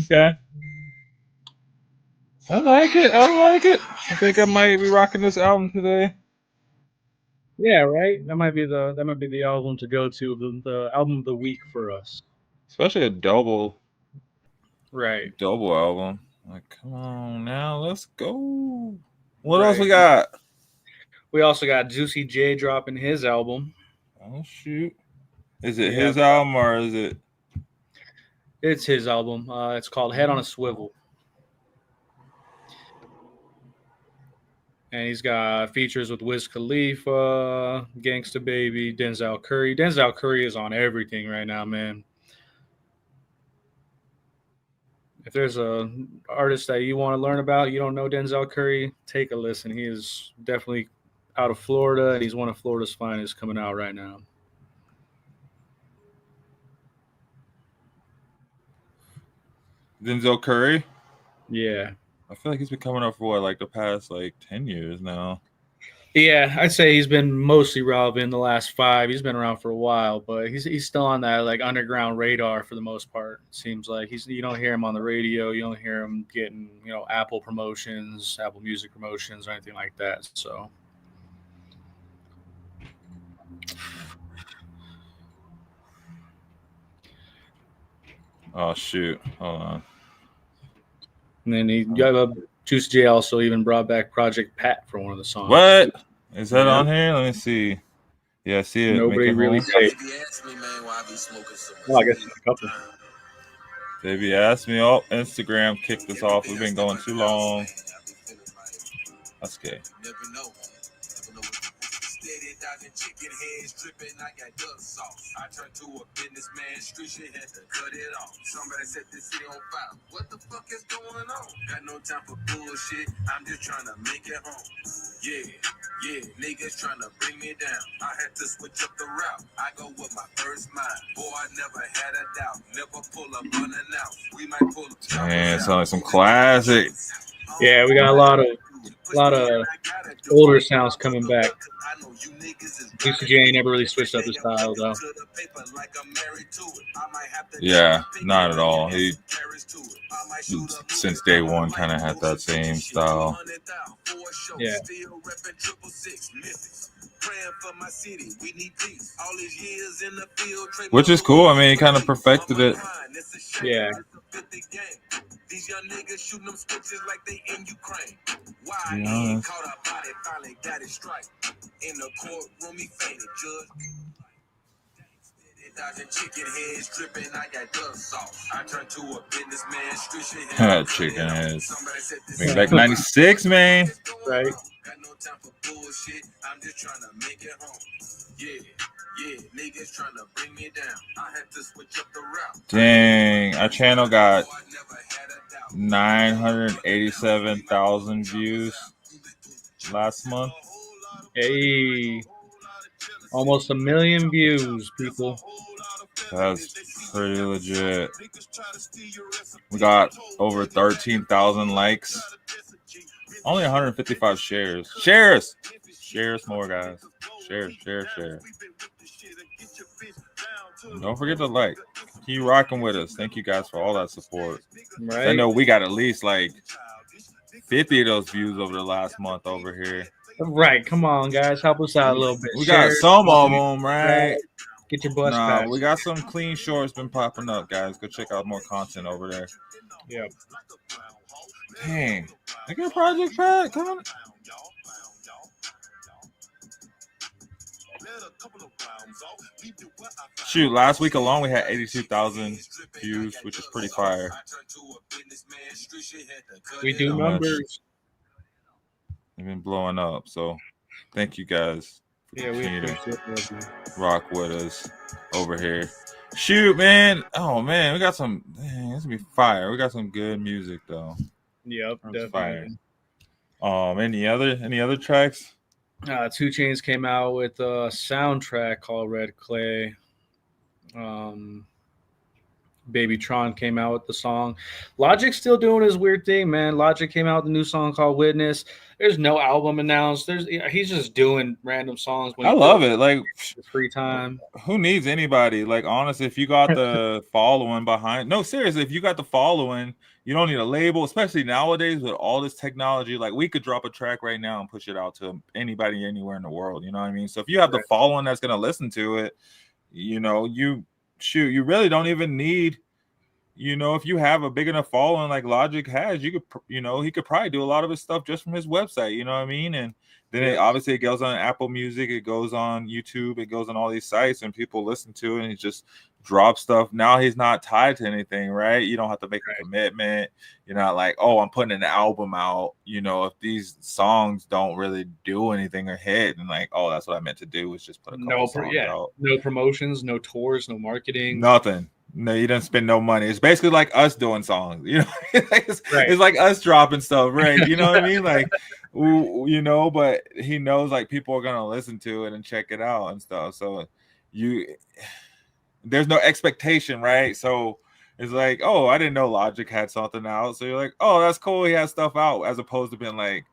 Speaker 3: Okay. I like it. I think I might be rocking this album today.
Speaker 4: Yeah, right. That might be the album to go to, the album of the week for us.
Speaker 3: Especially a double
Speaker 4: Right.
Speaker 3: album. Like, come on now, let's go. What
Speaker 4: Right.
Speaker 3: else we got?
Speaker 4: We also got Juicy J dropping his album.
Speaker 3: Oh shoot. Is it his album or is it?
Speaker 4: It's his album. It's called Head on a Swivel. And he's got features with Wiz Khalifa, Gangsta Baby, Denzel Curry. Denzel Curry is on everything right now, man. If there's a artist that you want to learn about, you don't know Denzel Curry, take a listen. He is definitely out of Florida, and he's one of Florida's finest coming out right now.
Speaker 3: Denzel Curry?
Speaker 4: Yeah.
Speaker 3: I feel like he's been coming up for what, like the past 10 years now.
Speaker 4: Yeah, I'd say he's been mostly relevant in the last 5. He's been around for a while, but he's still on that underground radar for the most part. It seems like you don't hear him on the radio, you don't hear him getting Apple promotions, Apple Music promotions, or anything like that. So.
Speaker 3: Oh shoot! Hold on.
Speaker 4: And then Juice J also even brought back Project Pat for one of the songs.
Speaker 3: What? Is that on here? Let me see. Yeah, I see it.
Speaker 4: Nobody really paid. Well, I guess a couple.
Speaker 3: Baby asked me. Oh, Instagram kicked us off. We've been going too long. That's okay. Chicken heads dripping, I got duck sauce. I turned to a businessman, street shit had to cut it off. Somebody set this city on fire. What the fuck is going on? Got no time for bullshit. I'm just trying to make it home. Yeah, niggas trying to bring me down. I had to switch up the route. I go with my first mind. Boy, I never had a doubt. Never pull up unannounced. We might pull up. Man, sound like some classics.
Speaker 4: Yeah, we got a lot of older sounds coming back. Juicy J never really switched up his style though.
Speaker 3: Yeah, not at all. He since day one kind of had that same style.
Speaker 4: Yeah.
Speaker 3: Which is cool. I mean, he kind of perfected it.
Speaker 4: Yeah.
Speaker 7: These young niggas shooting them switches like they in Ukraine. Why
Speaker 3: Yeah.
Speaker 7: caught our body, finally got it straight. In the courtroom, he fainted, judge. Dodging chicken heads dripping, I got duck sauce. I turned to a businessman, street shit.
Speaker 3: Chicken heads. Bring back 96, man.
Speaker 4: Right.
Speaker 7: Got no time for bullshit. I'm just trying to make it home. Yeah, niggas trying to bring me down. I had to switch up the route.
Speaker 3: Dang, our channel got 987,000 views last month.
Speaker 4: Hey, almost 1 million views, people.
Speaker 3: That's pretty legit. We got over 13,000 likes. Only 155 shares. Shares more, guys. Share. And don't forget to like. Keep rocking with us. Thank you guys for all that support.
Speaker 4: Right.
Speaker 3: I know we got at least 50 of those views over the last month over here.
Speaker 4: Right. Come on, guys. Help us out a little bit.
Speaker 3: We got some of them, right?
Speaker 4: Get your bus back.
Speaker 3: We got some clean shorts been popping up, guys. Go check out more content over there.
Speaker 4: Yep.
Speaker 3: Dang. I got Project Pat coming. Shoot, last week alone we had 82,000 views, which is pretty fire.
Speaker 4: We do numbers.
Speaker 3: They've been blowing up, so thank you guys for continuing to rock with us over here. Shoot, man. Oh, man, we got some. Dang, this gonna be fire. We got some good music though.
Speaker 4: Yep, definitely.
Speaker 3: Fire. Any other tracks?
Speaker 4: 2 Chainz came out with a soundtrack called Red Clay. Baby Tron came out with the song. Logic's still doing his weird thing, man. Logic came out with a new song called Witness. There's no album announced. He's just doing random songs when
Speaker 3: I love it. Like
Speaker 4: free time.
Speaker 3: Who needs anybody? Like honestly, if you got the following behind, no, seriously, if you got the following, you don't need a label, especially nowadays with all this technology. Like we could drop a track right now and push it out to anybody anywhere in the world. You know what I mean? So if you have the following that's gonna listen to it, you know, you really don't even need. You know, if you have a big enough following like Logic has, you could, you know, he could probably do a lot of his stuff just from his website. You know what I mean? And then it goes on Apple Music, it goes on YouTube, it goes on all these sites, and people listen to it, and he just drops stuff. Now he's not tied to anything, right? You don't have to make a commitment. You're not like, oh, I'm putting an album out. You know, if these songs don't really do anything or hit, and like, oh, that's what I meant to do was just put a couple songs out.
Speaker 4: No promotions, no tours, no marketing,
Speaker 3: nothing. No, you didn't spend no money. It's basically like us doing songs, you know. It's like us dropping stuff, right? You know what I mean? Like, you know, but he knows like people are gonna listen to it and check it out and stuff. So there's no expectation, right? So it's like, oh, I didn't know Logic had something out. So you're like, oh, that's cool. He has stuff out, as opposed to being like,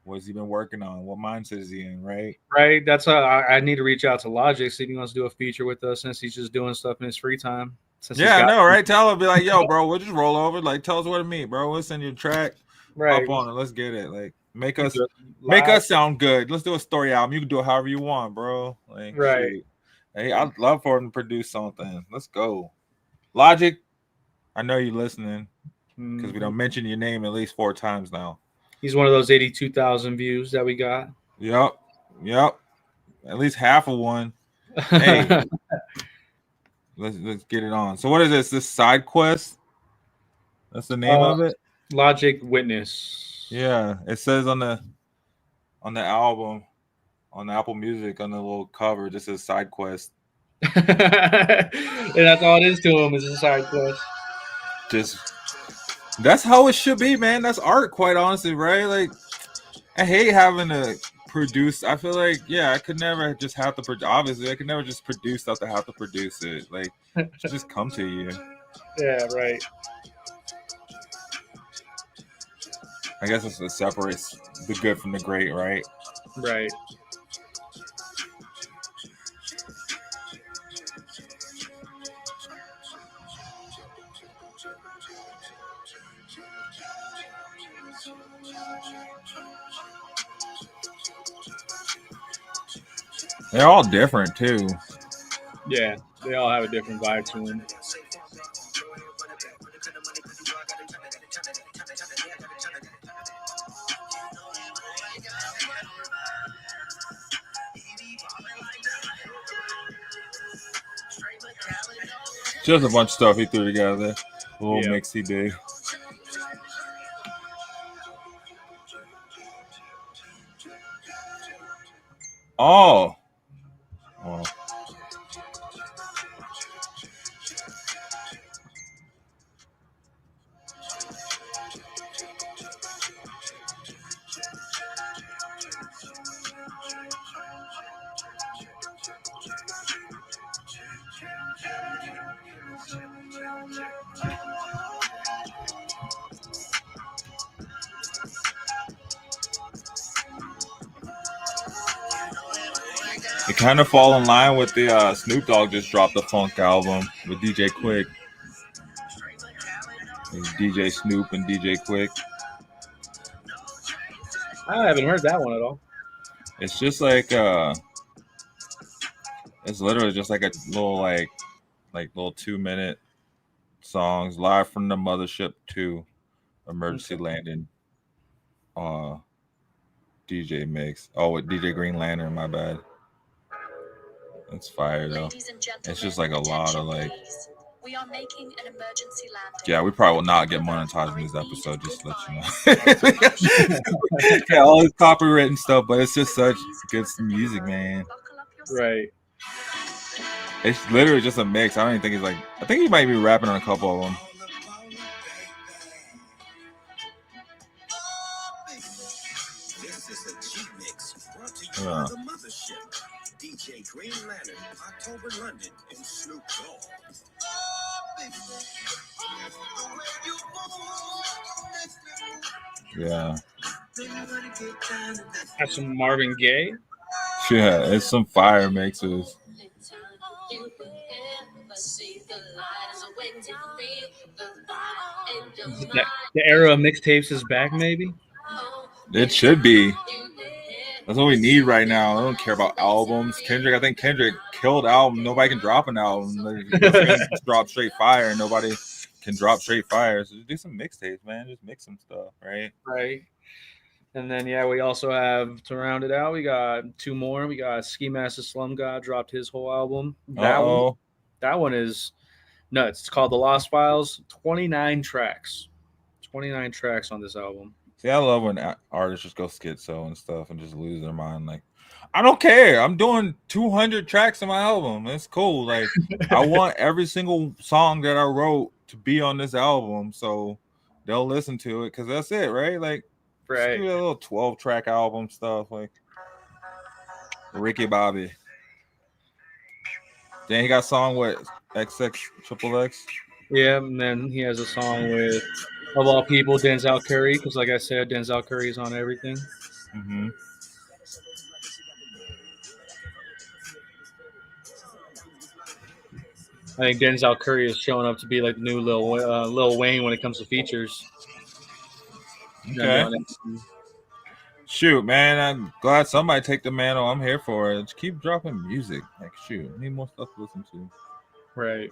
Speaker 3: what's he been working on? What mindset is he in, right?
Speaker 4: Right. That's I need to reach out to Logic, see if he wants to do a feature with us since he's just doing stuff in his free time.
Speaker 3: I know, right? Tell him, be like, yo, bro, we'll just roll over. Like, tell us what to meet, bro. We'll send you a track.
Speaker 4: Right.
Speaker 3: Hop on it. Let's get it. Like, make us sound good. Let's do a story album. You can do it however you want, bro. Like, shit. Hey, I'd love for him to produce something. Let's go. Logic, I know you're listening because we don't mention your name at least 4 times now.
Speaker 4: He's one of those 82,000 views that we got.
Speaker 3: Yep. At least half of one. Hey, let's get it on. So what is this? This side quest? That's the name of it?
Speaker 4: Logic Witness.
Speaker 3: Yeah, it says on the album, on the Apple Music, on the little cover, just says side quest.
Speaker 4: And that's all it is to him, is a side quest.
Speaker 3: That's how it should be, man. That's art, quite honestly, right? Like, I hate having to produce. I feel like, I could never just have to produce. Obviously, I could never just produce stuff to have to produce it. Like, it should just come to you.
Speaker 4: Yeah, right.
Speaker 3: I guess it's what separates the good from the great, right?
Speaker 4: Right.
Speaker 3: They're all different too.
Speaker 4: Yeah, they all have a different vibe to them.
Speaker 3: Just a bunch of stuff he threw together. A little mix he did. Oh. It kind of fall in line with the Snoop Dogg just dropped the Funk album with DJ Quick. DJ Snoop and DJ Quick.
Speaker 4: I haven't heard that one at all.
Speaker 3: It's just like it's literally just like a little like little 2-minute songs, Live from the Mothership 2 Emergency Landing DJ mix. Oh, with DJ Green Lantern, my bad. It's fire though. It's just like a lot of like.
Speaker 13: We are making an emergency landing.
Speaker 3: Yeah, we probably will not get monetized in this episode, just to let you know. Yeah, all this copywritten stuff, but it's just such good music, man.
Speaker 4: Right.
Speaker 3: It's literally just a mix. I don't even think he's like. I think he might be rapping on a couple of them. Yeah.
Speaker 7: DJ Green Lantern, October London, and Snoop Dogg.
Speaker 3: Yeah.
Speaker 4: That's some Marvin Gaye.
Speaker 3: Yeah, it's some fire mixes.
Speaker 4: The era of mixtapes is back, maybe.
Speaker 3: It should be. That's what we need right now. I don't care about albums. I think Kendrick killed album. Nobody can drop an album. Just drop straight fire, and nobody can drop straight fire. So just do some mixtapes, man. Just mix some stuff, right?
Speaker 4: Right. And then we also have to round it out. We got two more. We got Ski Master Slum God dropped his whole album. That one is nuts. It's called The Lost Files. 29 tracks. 29 tracks on this album.
Speaker 3: See, I love when artists just go schizo and stuff and just lose their mind. Like, I don't care. I'm doing 200 tracks in my album. It's cool. Like, I want every single song that I wrote to be on this album, so they'll listen to it because that's it, right? Like, right. Do a little 12-track album stuff, like Ricky Bobby. Then he got a song with XXXX.
Speaker 4: Yeah, and then he has a song with, of all people, Denzel Curry, because like I said, Denzel Curry is on everything.
Speaker 3: Mm-hmm.
Speaker 4: I think Denzel Curry is showing up to be like the new Lil Wayne when it comes to features.
Speaker 3: Okay. Shoot, man, I'm glad somebody take the mantle. I'm here for it. Just keep dropping music. Like, shoot, I need more stuff to listen to.
Speaker 4: Right.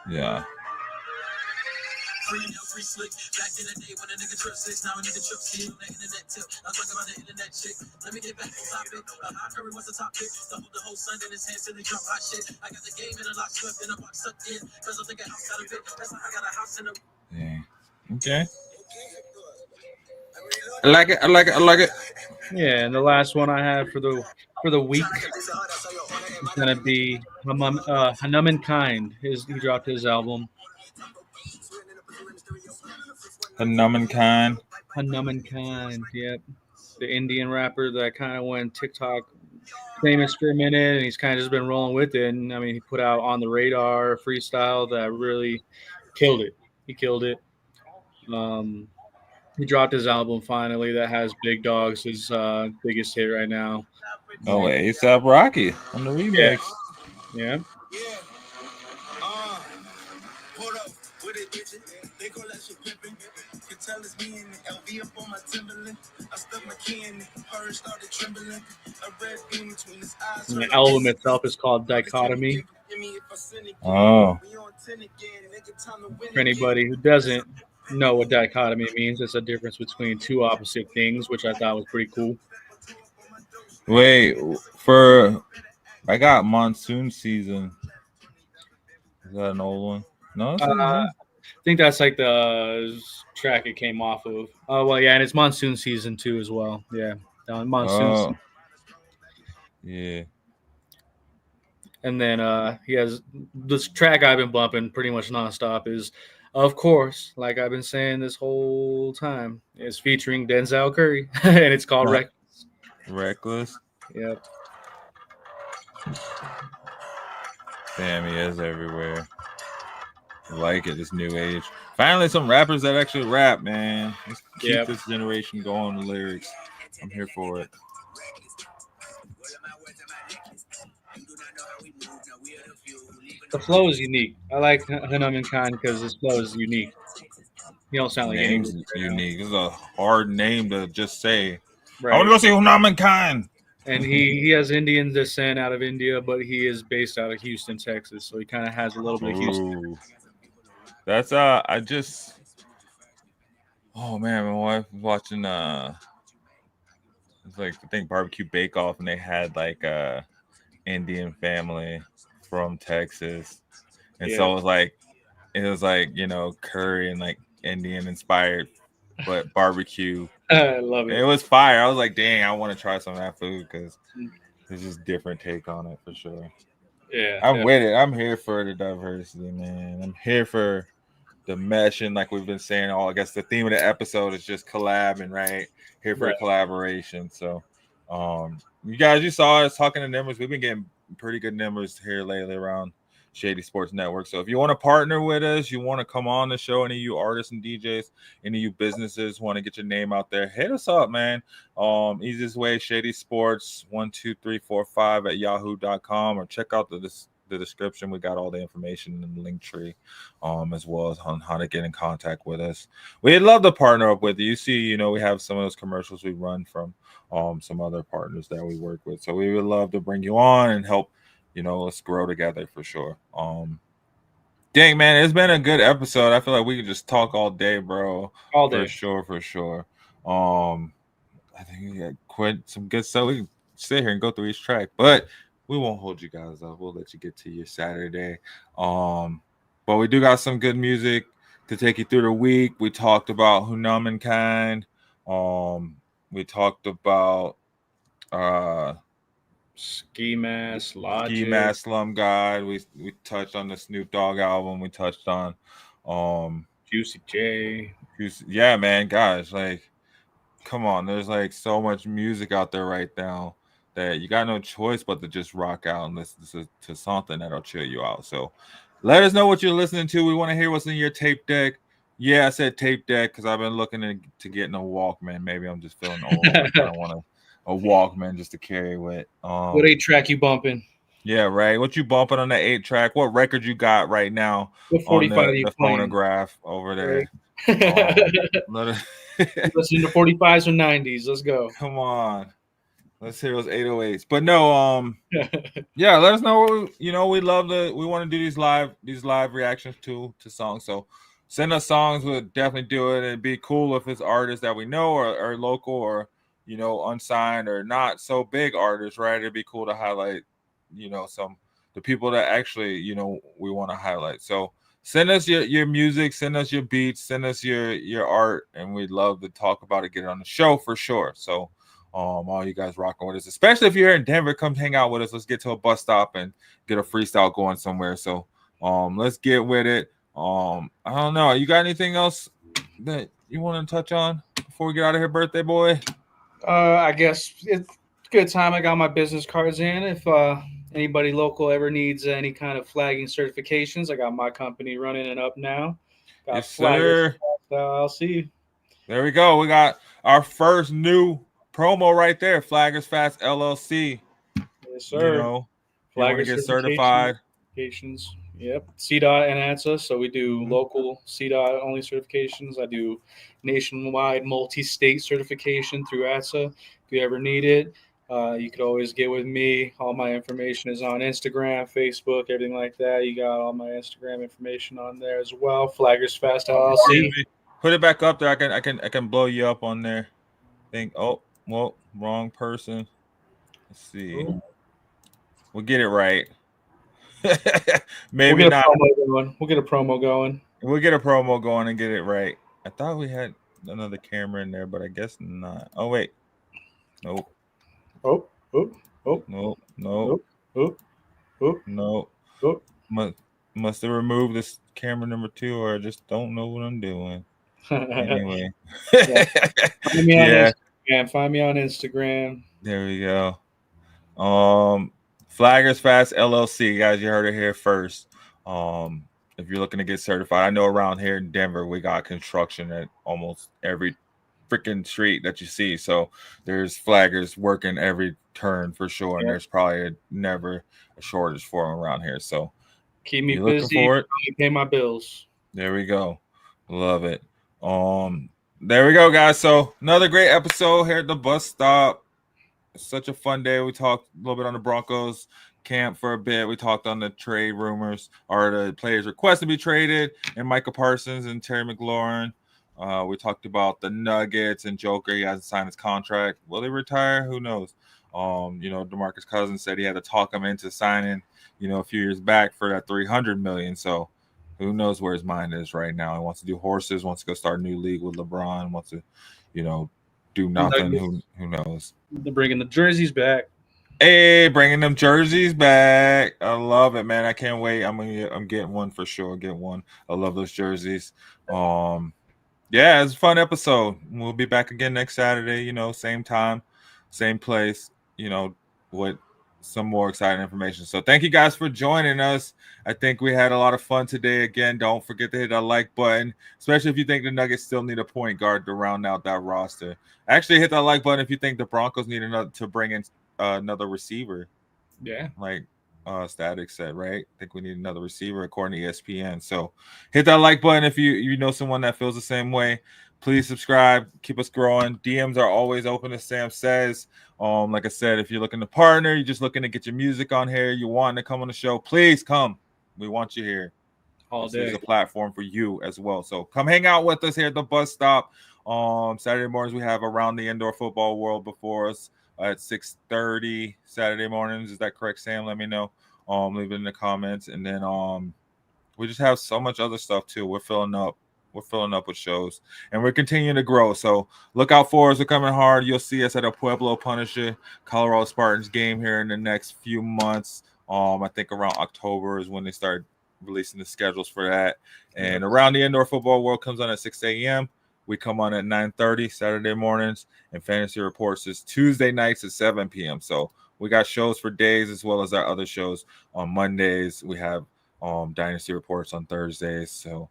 Speaker 3: Yeah.
Speaker 14: Free slick. Back in the day when a nigga trip six, now a nigga trip kid on the internet tip. I talk about the internet chick. Let me get back on topic. Hot Curry was the top pick. The whole Sun in his hands till he drop hot shit. I got the game in a lock swept in a box sucked in. Cause I think a house out of it. That's why I got a house in a.
Speaker 3: Yeah. Okay. I like it. I like it. I like it.
Speaker 4: Yeah, and the last one I have for the week is gonna be Hanuman Kind. He dropped his album.
Speaker 3: Hanuman Kind.
Speaker 4: Yep. The Indian rapper that kind of went TikTok famous for a minute, and he's kind of just been rolling with it. And I mean, he put out On the Radar a freestyle that really killed it. He killed it. He dropped his album finally that has Big Dogs, his biggest hit right now.
Speaker 3: Oh, ASAP Rocky on the remix.
Speaker 4: Yeah.
Speaker 14: Hold up, with it, bitch. They call that shit pimpin'. Can tell it's me and LV up on my Timberland. I stuck my key in it. Her started trembling. A red beam between his eyes.
Speaker 4: And the album itself is called Dichotomy.
Speaker 3: Oh.
Speaker 4: For anybody who doesn't know what dichotomy means, it's a difference between two opposite things, which I thought was pretty cool.
Speaker 3: Wait, I got Monsoon Season. Is that an old one? No,
Speaker 4: I think that's like the track it came off of. Oh, well, yeah, and it's Monsoon Season 2 as well. Yeah, Monsoon.
Speaker 3: Yeah.
Speaker 4: And then he has this track I've been bumping pretty much nonstop is, of course, like I've been saying this whole time, is featuring Denzel Curry, and it's called Reckless.
Speaker 3: Reckless?
Speaker 4: Yep.
Speaker 3: Damn, he is everywhere. I like it, this new age. Finally, some rappers that actually rap, man. Let's keep this generation going with lyrics. I'm here for it.
Speaker 4: The flow is unique. I like Hanuman Kind because his flow is unique. You don't sound like
Speaker 3: name's unique. This is a hard name to just say.
Speaker 4: Right.
Speaker 3: I want to go see Hanuman Kind.
Speaker 4: And he has Indian descent out of India, but he is based out of Houston, Texas. So he kind of has a little bit of Houston.
Speaker 3: That's oh man, my wife was watching it's like I think Barbecue Bake Off, and they had like a Indian family from Texas, and so it was like you know curry and like Indian inspired, but barbecue.
Speaker 4: I love it.
Speaker 3: It was fire. I was like, dang, I want to try some of that food because it's just different take on it for sure.
Speaker 4: Yeah,
Speaker 3: I'm with it. I'm here for the diversity, man. I'm here for the meshing, like we've been saying. I guess the theme of the episode is just collabing, right? Here for a collaboration. So You guys, you saw us talking to numbers. We've been getting pretty good numbers here lately around Shady Sports Network. So if you want to partner with us, you want to come on the show, any of you artists and DJs, any of you businesses want to get your name out there, hit us up, man. Easiest way, Shady Sports 12345 at yahoo.com, or check out the description. We got all the information in the link tree, as well as on how to get in contact with us. We'd love to partner up with you. You see, we have some of those commercials we run from some other partners that we work with. So we would love to bring you on and help, let's grow together for sure. Dang, man, it's been a good episode. I feel like we could just talk all day, bro.
Speaker 4: All day.
Speaker 3: For sure. I think we got quite some good stuff. We can sit here and go through each track, but we won't hold you guys up. We'll let you get to your Saturday. But we do got some good music to take you through the week. We talked about Humankind. We talked about
Speaker 4: Ski Mask, Logic.
Speaker 3: Ski Mask, Slum God. We touched on the Snoop Dogg album. We touched on
Speaker 4: Juicy J.
Speaker 3: Yeah, man, guys, like, come on. There's like so much music out there right now that you got no choice but to just rock out and listen to something that'll chill you out. So let us know what you're listening to. We want to hear what's in your tape deck. Yeah, I said tape deck because I've been looking to get in a Walkman. Maybe I'm just feeling old. I don't want a Walkman just to carry with.
Speaker 4: What 8-track you bumping?
Speaker 3: Yeah, right. What you bumping on the 8-track? What record you got right now
Speaker 4: on
Speaker 3: the phonograph over there?
Speaker 4: Listen to 45s or 90s. Let's go.
Speaker 3: Come on. Let's hear those 808s. But no, yeah, let us know. We want to do these live reactions to songs. So send us songs. We'll definitely do it. It'd be cool if it's artists that we know or local or, unsigned or not so big artists, right? It'd be cool to highlight, the people that actually, we want to highlight. So send us your music, send us your beats, send us your art, and we'd love to talk about it, get it on the show for sure. So all you guys rocking with us, especially if you're here in Denver, come hang out with us. Let's get to a bus stop and get a freestyle going somewhere. So let's get with it. I don't know. You got anything else that you want to touch on before we get out of here, birthday boy?
Speaker 4: I guess it's a good time. I got my business cards in. If anybody local ever needs any kind of flagging certifications, I got my company running and up now. Got
Speaker 3: yes, sir.
Speaker 4: I'll see you.
Speaker 3: There we go. We got our first new promo right there. Flaggers Fast LLC.
Speaker 4: Yes, sir.
Speaker 3: Flaggers get certified.
Speaker 4: Yep. CDOT and ANSA. So we do local CDOT only certifications. I do nationwide multi-state certification through ANSA. If you ever need it, you could always get with me. All my information is on Instagram, Facebook, everything like that. You got all my Instagram information on there as well. Flaggers Fast LLC.
Speaker 3: Put it back up there. I can blow you up on there. Wrong person. Let's see. Ooh. We'll get it right. Maybe not.
Speaker 4: We'll get a promo going.
Speaker 3: We'll get a promo going and get it right. I thought we had another camera in there, but I guess not. Oh wait. Nope.
Speaker 4: Oh.
Speaker 3: Nope. Must have removed this camera number 2, or I just don't know what I'm doing. Anyway.
Speaker 4: Find me on Instagram. Find me on Instagram.
Speaker 3: There we go. Flaggers Fast LLC, guys. You heard it here first. If you're looking to get certified, I know around here in Denver we got construction at almost every freaking street that you see. So there's flaggers working every turn for sure, and there's probably never a shortage for them around here. So
Speaker 4: keep me busy. Pay my bills.
Speaker 3: There we go. Love it. There we go, guys. So another great episode here at the bus stop. It's such a fun day. We talked a little bit on the Broncos camp for a bit. We talked on the trade rumors or the players' request to be traded, and Micah Parsons and Terry McLaurin. We talked about the Nuggets and Jokić. He hasn't signed his contract. Will he retire? Who knows? DeMarcus Cousins said he had to talk him into signing, a few years back for that $300 million. So who knows where his mind is right now? He wants to do horses, wants to go start a new league with LeBron, wants to, do nothing. Who knows?
Speaker 4: They're bringing the jerseys back.
Speaker 3: Hey, bringing them jerseys back. I love it, man. I can't wait. I'm getting one for sure. Get one. I love those jerseys. Yeah, it's a fun episode. We'll be back again next Saturday, same time, same place, with some more exciting information. So thank you guys for joining us. I think we had a lot of fun today. Again, don't forget to hit that like button, especially if you think the Nuggets still need a point guard to round out that roster. Actually, hit that like button if you think the Broncos need to bring in another receiver.
Speaker 4: Yeah.
Speaker 3: Like Statiks said, right? I think we need another receiver according to ESPN. So hit that like button if you know someone that feels the same way. Please subscribe. Keep us growing. DMs are always open, as Sam says. Like I said, if you're looking to partner, you're just looking to get your music on here, you want to come on the show, please come. We want you here.
Speaker 4: All day.
Speaker 3: There's a platform for you as well. So come hang out with us here at the bus stop. Saturday mornings we have Around the Indoor Football World before us at 6:30 Saturday mornings. Is that correct, Sam? Let me know. Leave it in the comments. And then we just have so much other stuff too. We're filling up with shows, and we're continuing to grow. So look out for us. We're coming hard. You'll see us at a Pueblo Punisher Colorado Spartans game here in the next few months. I think around October is when they start releasing the schedules for that. And Around the Indoor Football World comes on at 6 a.m. We come on at 9:30 Saturday mornings, and Fantasy Reports is Tuesday nights at 7 p.m. So we got shows for days as well as our other shows on Mondays. We have Dynasty Reports on Thursdays. So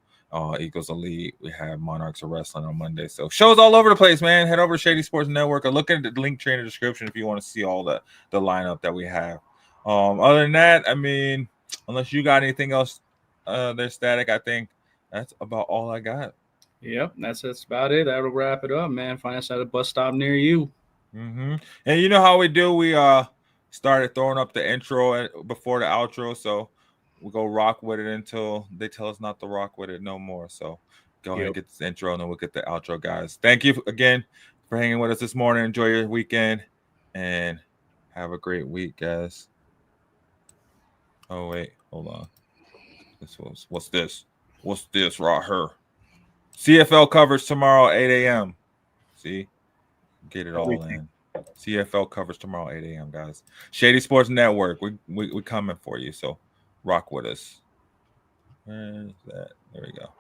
Speaker 3: Eagles Elite. We have Monarchs of Wrestling on Monday. So shows all over the place, man. Head over to Shady Sports Network or look at the link tree in the description if you want to see all the lineup that we have. Other than that, I mean, unless you got anything else there, Static, I think that's about all I got.
Speaker 4: Yep, that's about it. That'll wrap it up, man. Find us at a bus stop near you.
Speaker 3: Mm-hmm. And you know how we do. We started throwing up the intro before the outro, so we go rock with it until they tell us not to rock with it no more. So go ahead and get this intro, and then we'll get the outro, guys. Thank you again for hanging with us this morning. Enjoy your weekend, and have a great week, guys. Oh, wait. Hold on. What's this? What's this right here? CFL coverage tomorrow, 8 a.m. See? Get it all in. CFL coverage tomorrow, 8 a.m., guys. Shady Sports Network. We coming for you, so rock with us. Where's that? There we go.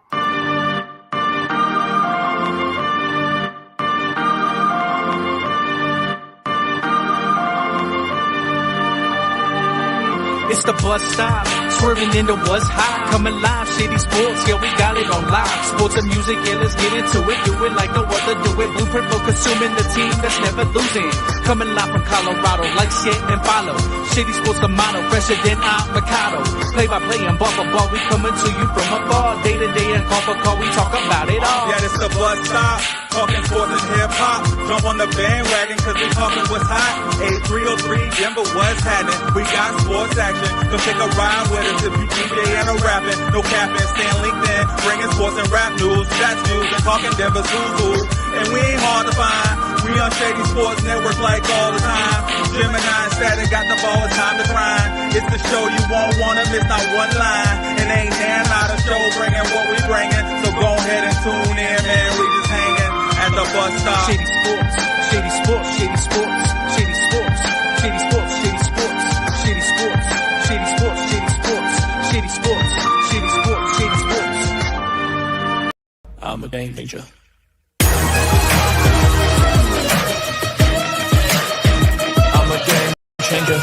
Speaker 1: It's the bus stop, swerving into what's hot. Coming live, Shady Sports, yeah, we got it on live. Sports and music, yeah, let's get into it. Do it like no other, do it. Blueprint for consuming the team that's never losing. Coming live from Colorado, like shit and follow. Shady Sports, the motto, fresher than avocado. Play by play and ball for ball, we coming to you from afar. Day to day and call for call, we talk about it all.
Speaker 2: Yeah, it's the bus stop, talking sports and hip hop. Jump on the bandwagon, cause we talking what's hot. 8303, Denver, what's happening? We got sports action. Come take a ride with us if you DJ and a rapping. No capping, stand LinkedIn, bringing sports and rap news, stats news, and talking Denver Zuzu. And we ain't hard to find. We on Shady Sports Network like all the time. Gemini Statik got the ball, it's time to grind. It's the show you won't wanna miss, not one line. And ain't there not a show bringing what we bringing. So go ahead and tune in, man. We just hanging at the bus stop.
Speaker 1: Shady Sports, Shady Sports, Shady Sports, Shady Sports, Shady Sports, Shady Sports, Shady Sports, Shady Sports, Shady Sports, Shady Sports, Shady Sports, Shady Sports.
Speaker 6: I'm a game changer. I'm a game changer.